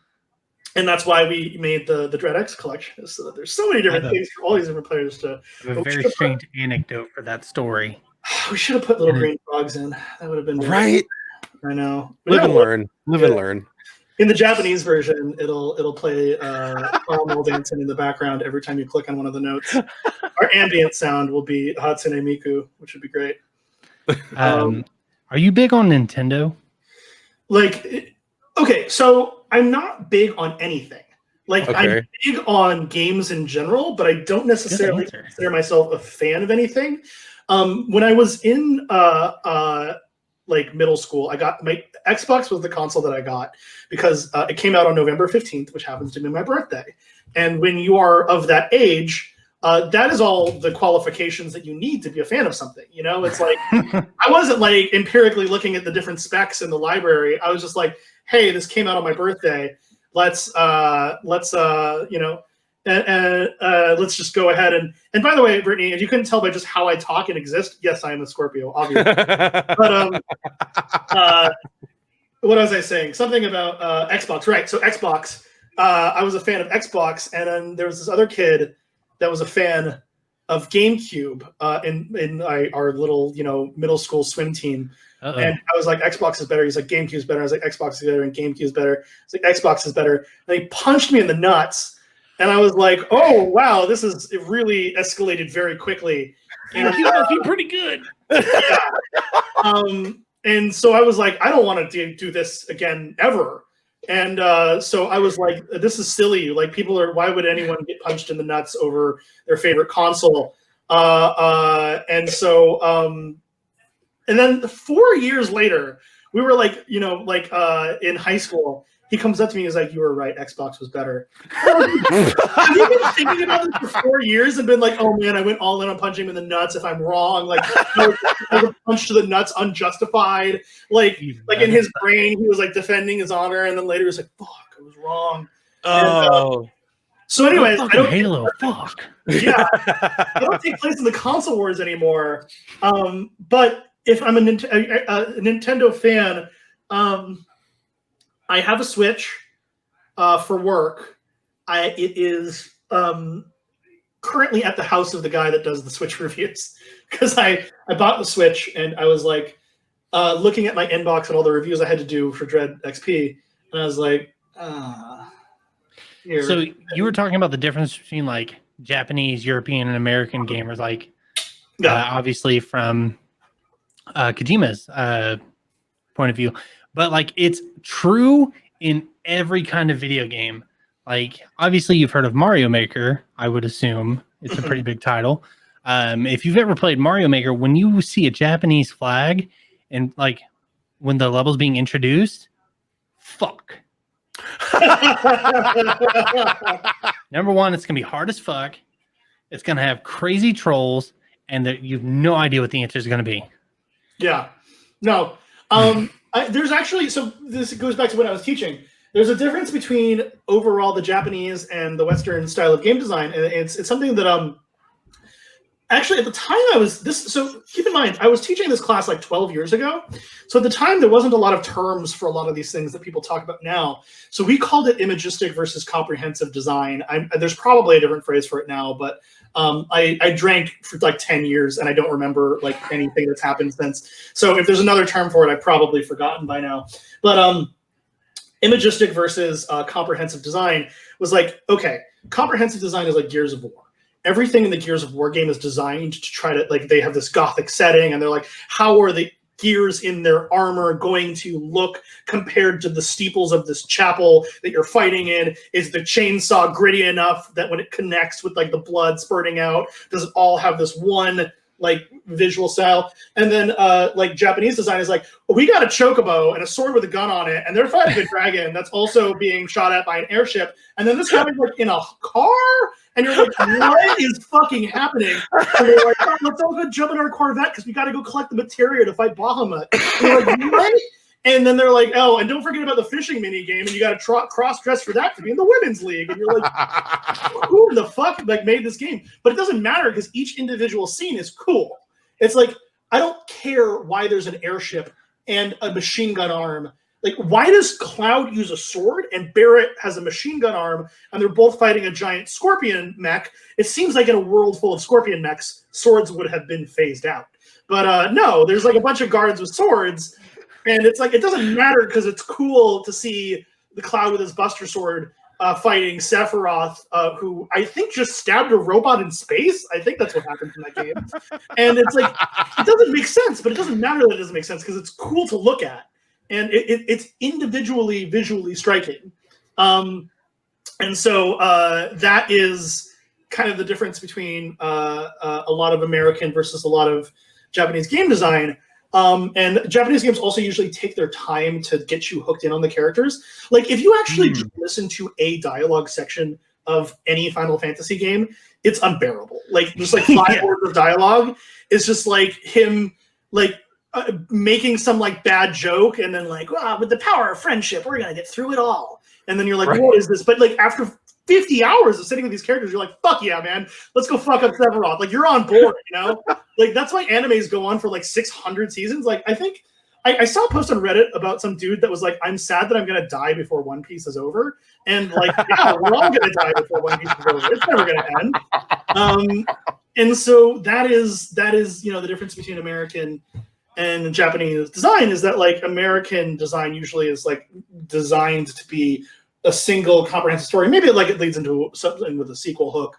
that's why we made the DreadX collection. So that there's so many different things for all these different players to. I have a very strange anecdote for that story. We should have put little green frogs in. That would have been right. I know. Live and learn. In the Japanese version, it'll play Carl dancing in the background every time you click on one of the notes. Our ambient sound will be Hatsune Miku, which would be great. Are you big on Nintendo? Okay, so I'm not big on anything. I'm big on games in general, but I don't necessarily consider myself a fan of anything. When I was in middle school, I got my Xbox was the console that I got because it came out on November 15th, which happens to be my birthday. And when you are of that age, that is all the qualifications that you need to be a fan of something. It's like I wasn't like empirically looking at the different specs in the library. I was just like, hey, this came out on my birthday. Let's And let's just go ahead and by the way, Brittany, if you couldn't tell by just how I talk and exist, yes, I am a Scorpio, obviously. But what was I saying? Something about Xbox, right? So Xbox. I was a fan of Xbox, and then there was this other kid that was a fan of GameCube in our little middle school swim team. Uh-oh. And I was like, Xbox is better. He's like, GameCube's better. I was like, Xbox is better, and GameCube's better. It's like, Xbox is better. And he punched me in the nuts. And I was like, oh, wow, it really escalated very quickly. And you must be pretty good. Yeah. And so I was like, I don't want to do this again ever. And so I was like, this is silly. Like, why would anyone get punched in the nuts over their favorite console? And then 4 years later, we were like, in high school. He comes up to me and he's like, you were right, Xbox was better. Have you been thinking about this for 4 years and been like, oh man, I went all in on punching him in the nuts if I'm wrong? Like, a punch to the nuts unjustified. Like in his brain, he was like defending his honor, and then later he was like, fuck, I was wrong. Oh. And, so anyways, I don't Halo, fuck. Yeah. I don't take place in the console wars anymore. But if I'm a Nintendo fan, I have a Switch for work. It is currently at the house of the guy that does the Switch reviews, because I bought the Switch and I was like looking at my inbox and all the reviews I had to do for DreadXP, and I was like, here. So you were talking about the difference between like Japanese, European, and American gamers, like obviously from Kojima's point of view. But like, it's true in every kind of video game. Like, obviously you've heard of Mario Maker. I would assume it's a pretty big title. If you've ever played Mario Maker, when you see a Japanese flag and like when the level's being introduced, fuck. Number one, it's gonna be hard as fuck. It's gonna have crazy trolls, and you have no idea what the answer is gonna be. Yeah. No. There's actually, so this goes back to when I was teaching. There's a difference between overall the Japanese and the Western style of game design, and it's something that actually at the time so keep in mind, I was teaching this class like 12 years ago. So at the time there wasn't a lot of terms for a lot of these things that people talk about now. So we called it imagistic versus comprehensive design. There's probably a different phrase for it now, but I drank for like 10 years and I don't remember like anything that's happened since. So if there's another term for it, I've probably forgotten by now. But imagistic versus comprehensive design was like, okay, comprehensive design is like Gears of War. Everything in the Gears of War game is designed to try to, like, they have this gothic setting and they're like, how are the gears in their armor going to look compared to the steeples of this chapel that you're fighting in? Is the chainsaw gritty enough that when it connects with like the blood spurting out, does it all have this one like visual style? And then like Japanese design is like, well, we got a chocobo and a sword with a gun on it, and they're fighting a dragon that's also being shot at by an airship, and then this happened like in a car, and you're like, what is fucking happening? And they're like, oh, let's all go jump in our Corvette because we got to go collect the materia to fight Bahamut. And you're like, what? And then they're like, oh, and don't forget about the fishing mini game, and you got to cross-dress for that to be in the women's league. And you're like, who the fuck like made this game? But it doesn't matter because each individual scene is cool. It's like, I don't care why there's an airship and a machine gun arm. Like, why does Cloud use a sword and Barrett has a machine gun arm and they're both fighting a giant scorpion mech? It seems like in a world full of scorpion mechs, swords would have been phased out. But no, there's like a bunch of guards with swords. And it's like, it doesn't matter because it's cool to see the Cloud with his Buster Sword fighting Sephiroth, who I think just stabbed a robot in space. I think that's what happened in that game. And it's like, it doesn't make sense, but it doesn't matter that it doesn't make sense because it's cool to look at. And it's individually visually striking. And so that is kind of the difference between a lot of American versus a lot of Japanese game design. And Japanese games also usually take their time to get you hooked in on the characters. Like, if you actually listen to a dialogue section of any Final Fantasy game, it's unbearable. Like, just like 5 words of dialogue is just like him, like, making some like bad joke and then like, with the power of friendship, we're gonna get through it all. And then you're like, what is this? But like after 50 hours of sitting with these characters. You're like, fuck yeah, man, let's go fuck up Sephiroth. Like, you're on board, you know? Like, that's why animes go on for like 600 seasons. Like, I think I saw a post on Reddit about some dude that was like, I'm sad that I'm gonna die before One Piece is over. And like, yeah, we're all gonna die before One Piece is over. It's never gonna end. And so that is the difference between American and Japanese design is that like American design usually is like designed to be a single comprehensive story. Maybe it leads into something with a sequel hook.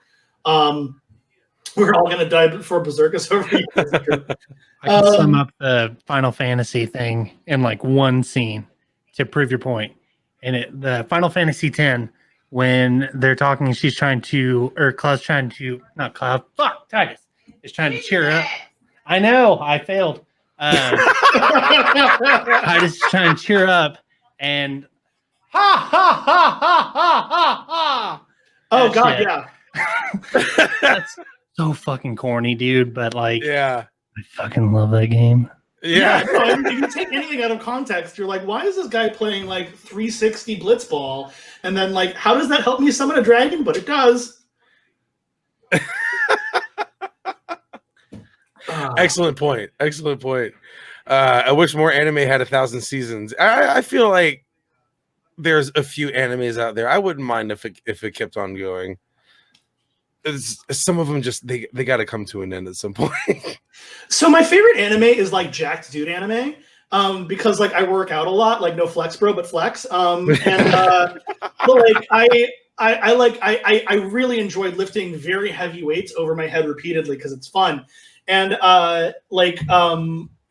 We're all gonna die before Berserk is over. I can sum up the Final Fantasy thing in like one scene to prove your point. And the Final Fantasy X, when they're talking, she's trying to, or Cloud's trying to, not Cloud, fuck, Titus is trying to cheer her up. I know, I failed. Titus is trying to cheer her up, and ha ha ha ha ha ha ha. Oh God, yeah. That's so fucking corny, dude. But like, yeah, I fucking love that game. Yeah. No, I mean, if you take anything out of context, you're like, why is this guy playing like 360 Blitzball? And then like, how does that help me summon a dragon? But it does. Excellent point. Excellent point. I wish more anime had 1,000 seasons. I feel like there's a few animes out there. I wouldn't mind if it kept on going. Some of them just they got to come to an end at some point. So my favorite anime is like Jacked Dude anime, because like I work out a lot, like no flex, bro, but flex. And but like I really enjoyed lifting very heavy weights over my head repeatedly because it's fun, and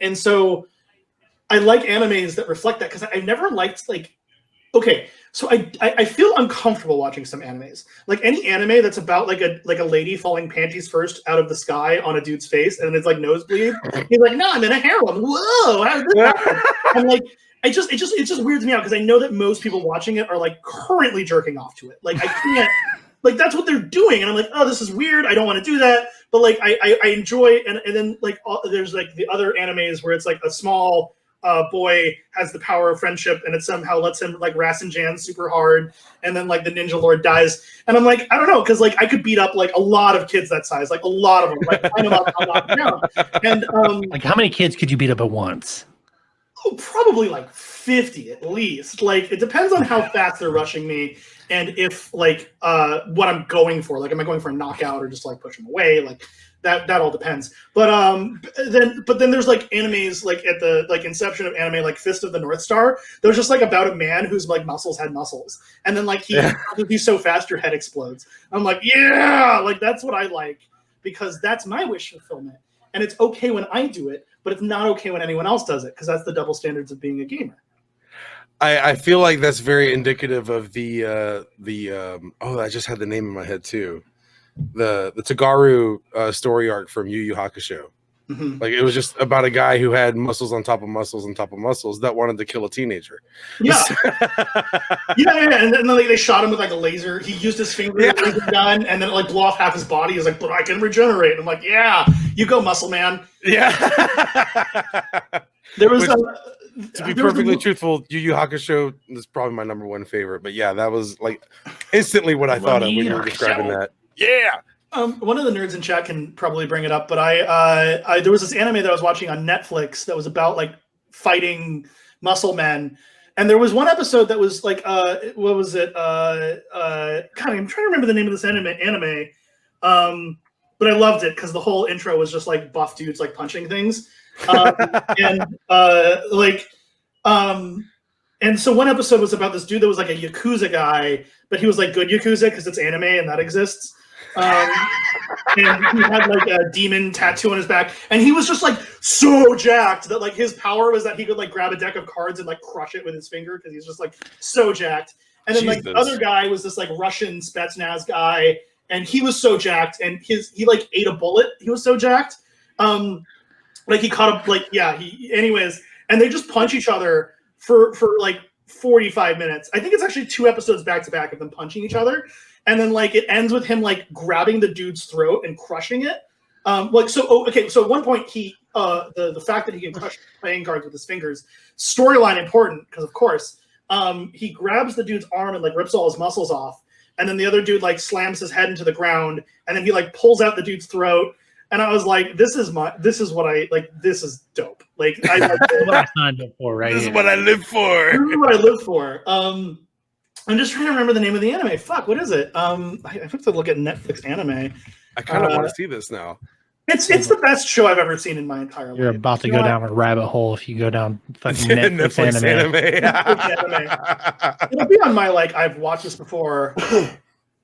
and so I like animes that reflect that because I never liked like. Okay, so I feel uncomfortable watching some animes. Like any anime that's about like a lady falling panties first out of the sky on a dude's face and it's like nosebleed. He's like, no, I'm in a harem. Whoa, how did this happen? I'm like, it just weirds me out because I know that most people watching it are like currently jerking off to it. Like I can't, like that's what they're doing, and I'm like, oh, this is weird. I don't want to do that. But like I enjoy, and then like there's like the other animes where it's like a small boy has the power of friendship and it somehow lets him like Rasengan super hard, and then like the ninja lord dies, and I'm like, I don't know, because like I could beat up like a lot of kids that size, like a lot of them, like I'm about down. And like how many kids could you beat up at once? Oh, probably like 50 at least. Like it depends on how fast they're rushing me and if like what I'm going for. Like am I going for a knockout or just like push them away? Like that all depends. But then there's like animes like at the like inception of anime, like Fist of the North Star. There's just like about a man whose like muscles had muscles, and then like he's so fast your head explodes. I'm like, yeah, like that's what I like because that's my wish fulfillment, and it's okay when I do it, but it's not okay when anyone else does it because that's the double standards of being a gamer. I feel like that's very indicative of the I just had the name in my head too. The Tagaru story arc from Yu Yu Hakusho. Mm-hmm. Like it was just about a guy who had muscles on top of muscles on top of muscles that wanted to kill a teenager. Yeah, yeah. And then like, they shot him with like a laser. He used his finger as a laser gun, and then it like blew off half his body. He's like, but I can regenerate. I'm like, yeah, you go, muscle man. Yeah. There was to be perfectly truthful, Yu Yu Hakusho is probably my number one favorite. But yeah, that was like instantly what I thought of when you were describing that. Yeah. One of the nerds in chat can probably bring it up, but I there was this anime that I was watching on Netflix that was about like fighting muscle men, and there was one episode that was like what was it? God, I'm trying to remember the name of this anime. But I loved it because the whole intro was just like buff dudes like punching things, and so one episode was about this dude that was like a Yakuza guy, but he was like good Yakuza because it's anime and that exists. And he had like a demon tattoo on his back, and he was just like so jacked that like his power was that he could like grab a deck of cards and like crush it with his finger because he's just like so jacked. And then like the other guy was this like Russian Spetsnaz guy, and he was so jacked, and he like ate a bullet. He was so jacked, like he caught a anyways, and they just punch each other for like 45 minutes. I think it's actually 2 episodes back to back of them punching each other. And then like it ends with him like grabbing the dude's throat and crushing it. So at one point he the fact that he can crush playing cards with his fingers, storyline important because of course he grabs the dude's arm and like rips all his muscles off, and then the other dude like slams his head into the ground, and then he like pulls out the dude's throat. And I was like, this is what I like. This is dope. Like, This is what I signed up for, right? This is what I live for. This is what I live for. I'm just trying to remember the name of the anime. Fuck, what is it? I have to look at Netflix anime. I kind of want to see this now. It's the best show I've ever seen in my entire life. You're about to go down a rabbit hole if you go down fucking Netflix anime. It'll be on my I've watched this before.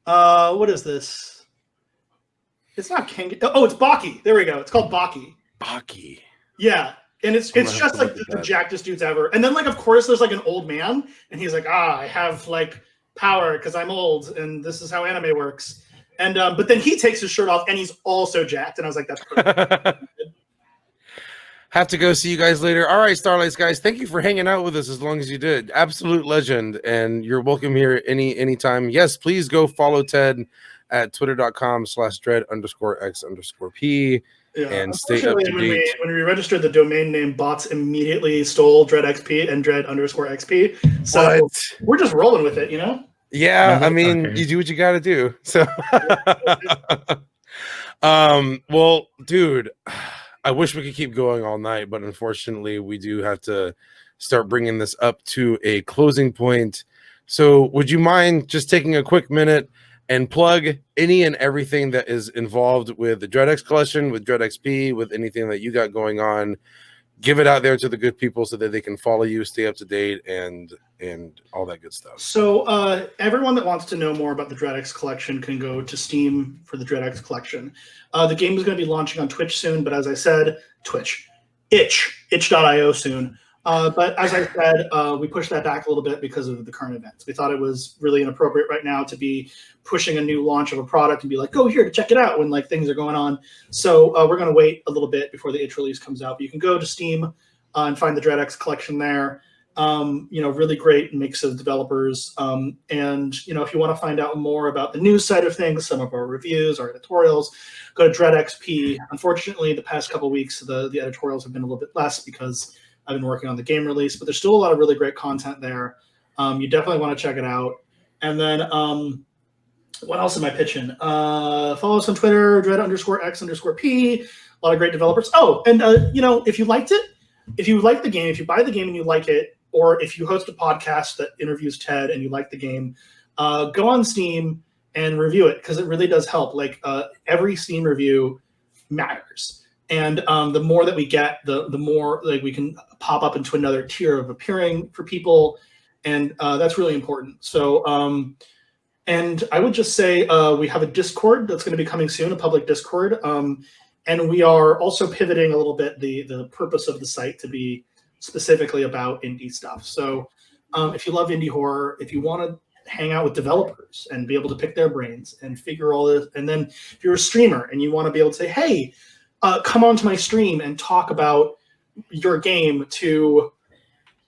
What is this? It's not King. Oh, it's Baki. There we go. It's called Baki. Baki. Yeah. And it's just like the jackedest dudes ever. And then of course there's like an old man and he's like, I have power because I'm old and this is how anime works. And but then he takes his shirt off and he's also jacked. And I was like, that's perfect. Have to go see you guys later. All right, Starlights guys, thank you for hanging out with us as long as you did. Absolute legend. And you're welcome here anytime. Yes, please go follow Ted at twitter.com/dread_x_p and stay up to date. When we registered the domain name, bots immediately stole DreadXP and Dread_XP. So we're just rolling with it, you know? Yeah, I mean, you do what you got to do. So, well, dude, I wish we could keep going all night, but unfortunately, we do have to start bringing this up to a closing point. So, would you mind just taking a quick minute and plug any and everything that is involved with the DreadX collection, with DreadXP, with anything that you got going on? Give it out there to the good people so that they can follow you, stay up to date, and all that good stuff. So everyone that wants to know more about the DreadX collection can go to Steam for the DreadX collection. The game is going to be launching on Twitch soon, but as I said, itch.io soon. But as I said, we pushed that back a little bit because of the current events. We thought it was really inappropriate right now to be pushing a new launch of a product and be like, go here to check it out when things are going on. So we're going to wait a little bit before the itch release comes out. But you can go to Steam and find the DreadX collection there. Really great mix of developers. And, if you want to find out more about the news side of things, some of our reviews, our editorials, go to DreadXP. Unfortunately, the past couple of weeks, the editorials have been a little bit less because I've been working on the game release, but there's still a lot of really great content there. You definitely want to check it out. And then what else am I pitching? Follow us on Twitter, Dread_X_P. A lot of great developers. Oh, and if you liked it, if you like the game, if you buy the game and you like it, or if you host a podcast that interviews Ted and you like the game, go on Steam and review it because it really does help. Every Steam review matters. And the more that we get, the more we can pop up into another tier of appearing for people. And that's really important. So, and I would just say we have a Discord that's going to be coming soon, a public Discord. And we are also pivoting a little bit the purpose of the site to be specifically about indie stuff. So if you love indie horror, if you want to hang out with developers and be able to pick their brains and figure all this, and then if you're a streamer and you want to be able to say, hey, come onto my stream and talk about your game to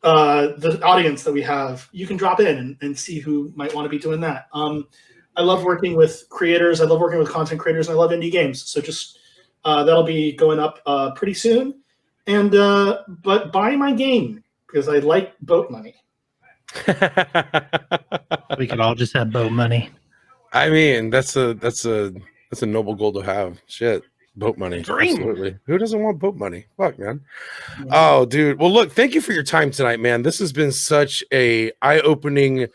the audience that we have, you can drop in and see who might want to be doing that. I love working with creators. I love working with content creators. And I love indie games. So just that'll be going up pretty soon. And but buy my game because I like boat money. We could all just have boat money. I mean, that's a noble goal to have. Shit. Boat money. Dream. Absolutely. Who doesn't want boat money? Fuck, man. Oh, dude. Well, look, thank you for your time tonight, man. This has been such a eye-opening,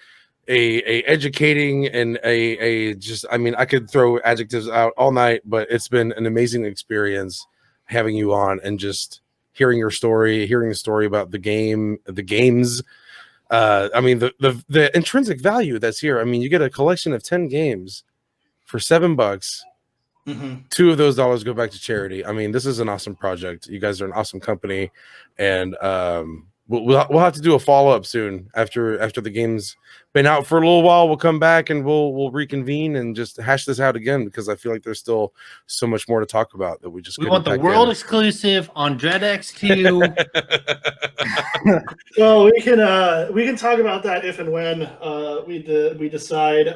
a educating, and a just, I mean, I could throw adjectives out all night, but it's been an amazing experience having you on and just hearing your story, hearing the story about the games. I mean, the intrinsic value that's here. I mean, you get a collection of 10 games for $7. Mm-hmm. 2 of those dollars go back to charity. I mean, this is an awesome project. You guys are an awesome company, and we'll have to do a follow-up soon after the game's been out for a little while. We'll come back and we'll reconvene and just hash this out again because I feel like there's still so much more to talk about that we want the world exclusive on DreadX2. Well, we can talk about that if and when we decide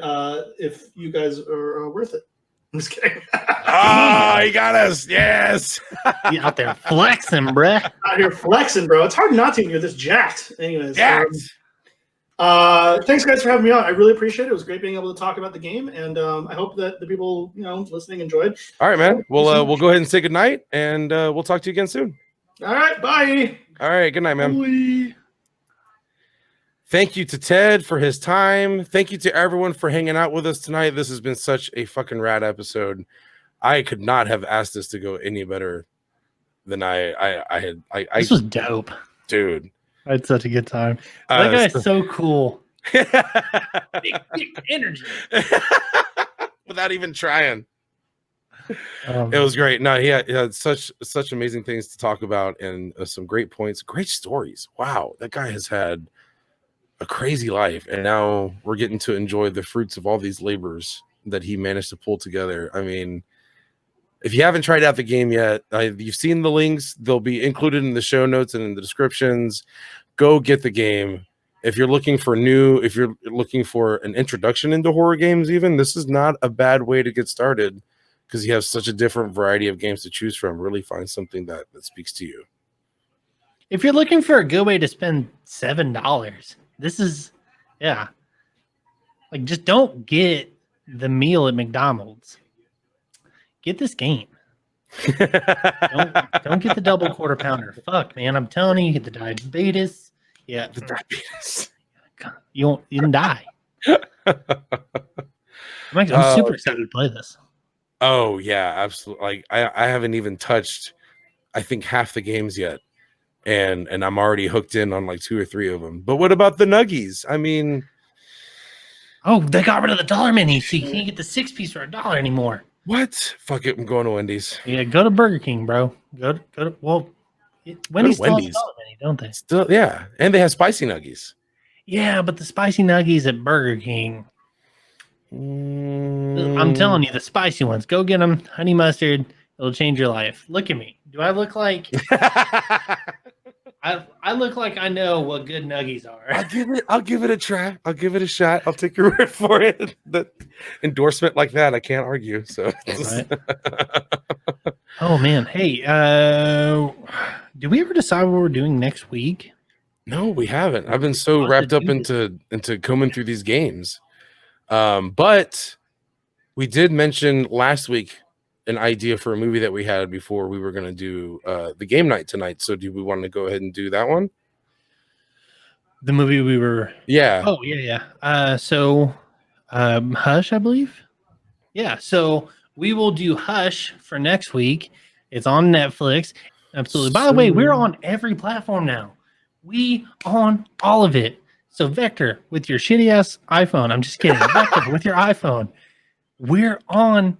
if you guys are worth it. I'm just kidding. He got us. Yes. You out there flexing, bruh. Out here flexing, bro. It's hard not to when you're this jacked. Anyways. Jacked. Thanks, guys, for having me on. I really appreciate it. It was great being able to talk about the game, and I hope that the people listening enjoyed. All right, man. So We'll go ahead and say goodnight, and we'll talk to you again soon. all right, bye. All right, good night, man. Bye. Thank you to Ted for his time. Thank you to everyone for hanging out with us tonight. This has been such a fucking rad episode. I could not have asked this to go any better than I had. This was dope, dude. I had such a good time. That guy's so cool. Big energy. Without even trying. It was great. No, he had such amazing things to talk about, and some great points, great stories. Wow, that guy has had a crazy life, and now we're getting to enjoy the fruits of all these labors that he managed to pull together. I mean, if you haven't tried out the game yet, you've seen the links. They'll be included in the show notes and in the descriptions. Go get the game. If you're looking for an introduction into horror games, even, this is not a bad way to get started, because you have such a different variety of games to choose from. Really find something that speaks to you. If you're looking for a good way to spend $7, this is, yeah. Like, just don't get the meal at McDonald's. Get this game. don't get the double quarter pounder. Fuck, man, I'm telling you, get the diabetes. Yeah, The diabetes. You don't die. I'm super excited to play this. Oh yeah, absolutely. Like I haven't even touched, I think, half the games yet, and I'm already hooked in on like 2 or 3 of them. But what about the nuggies? I mean, oh, they got rid of the $1 menu, so you can't get the 6-piece for $1 anymore. what? Fuck it, I'm going to Wendy's. Yeah, go to Burger King, bro. Go to Wendy's still has Wendy's. $1 menu, don't they? Still, yeah, and they have spicy nuggies. Yeah, but the spicy nuggies at Burger King, I'm telling you, the spicy ones. Go get them. Honey mustard. It'll change your life. Look at me. Do I look like I look like I know what good nuggies are? I'll give it a try. I'll give it a shot. I'll take your word for it. The endorsement like that, I can't argue. So Right. Oh man. Hey, did we ever decide what we're doing next week? no, we haven't. I've been so wrapped up into combing through these games. But we did mention last week an idea for a movie that we had before we were going to do the game night tonight. So do we want to go ahead and do that one? The movie we were. Yeah. Oh yeah. So, Hush, I believe. Yeah. So we will do Hush for next week. It's on Netflix. Absolutely. By the way, we're on every platform now. We on all of it. So Vector, with your shitty ass iPhone, I'm just kidding. Vector, with your iPhone, we're on.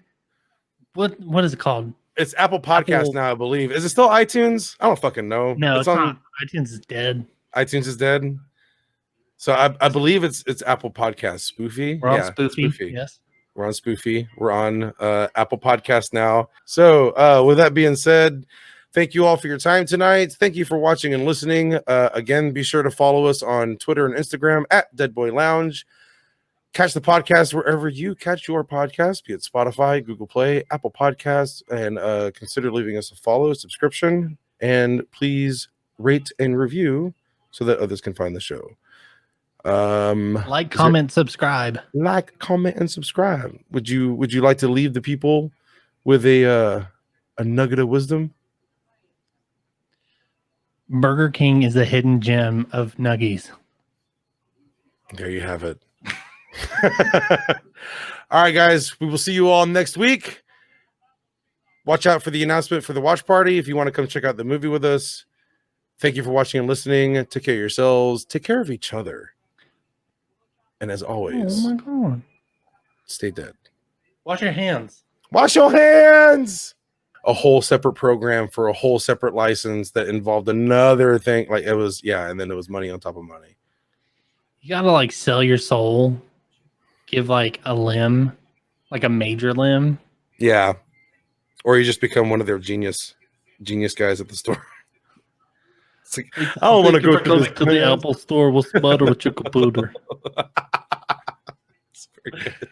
What is it called? It's Apple Podcasts now, I believe. Is it still iTunes? I don't fucking know. No, it's not. iTunes is dead. iTunes is dead. So I believe it's Apple Podcast Spoofy. We're on Spoofy. Yes. We're on Spoofy. We're on Apple Podcast now. So with that being said, thank you all for your time tonight. Thank you for watching and listening. Again, be sure to follow us on Twitter and Instagram at Dead Boy Lounge. Catch the podcast wherever you catch your podcast, be it Spotify, Google Play, Apple Podcasts, and consider leaving us a follow, subscription, and please rate and review so that others can find the show. Like, comment, subscribe. Like, comment, and subscribe. Would you like to leave the people with a nugget of wisdom? Burger King is the hidden gem of nuggies. There you have it. All right, guys, we will see you all next week. Watch out for the announcement for the watch party if you want to come check out the movie with us. Thank you for watching and listening. Take care of yourselves. Take care of each other. And as always, oh my God, stay dead. Wash your hands. Wash your hands. A whole separate program for a whole separate license that involved another thing. Like it was, yeah, and then it was money on top of money. You gotta like sell your soul, give like a limb, like a major limb. Yeah. Or you just become one of their genius guys at the store. It's like, I don't want to go to the Apple store with butter with chicken powder. It's very good.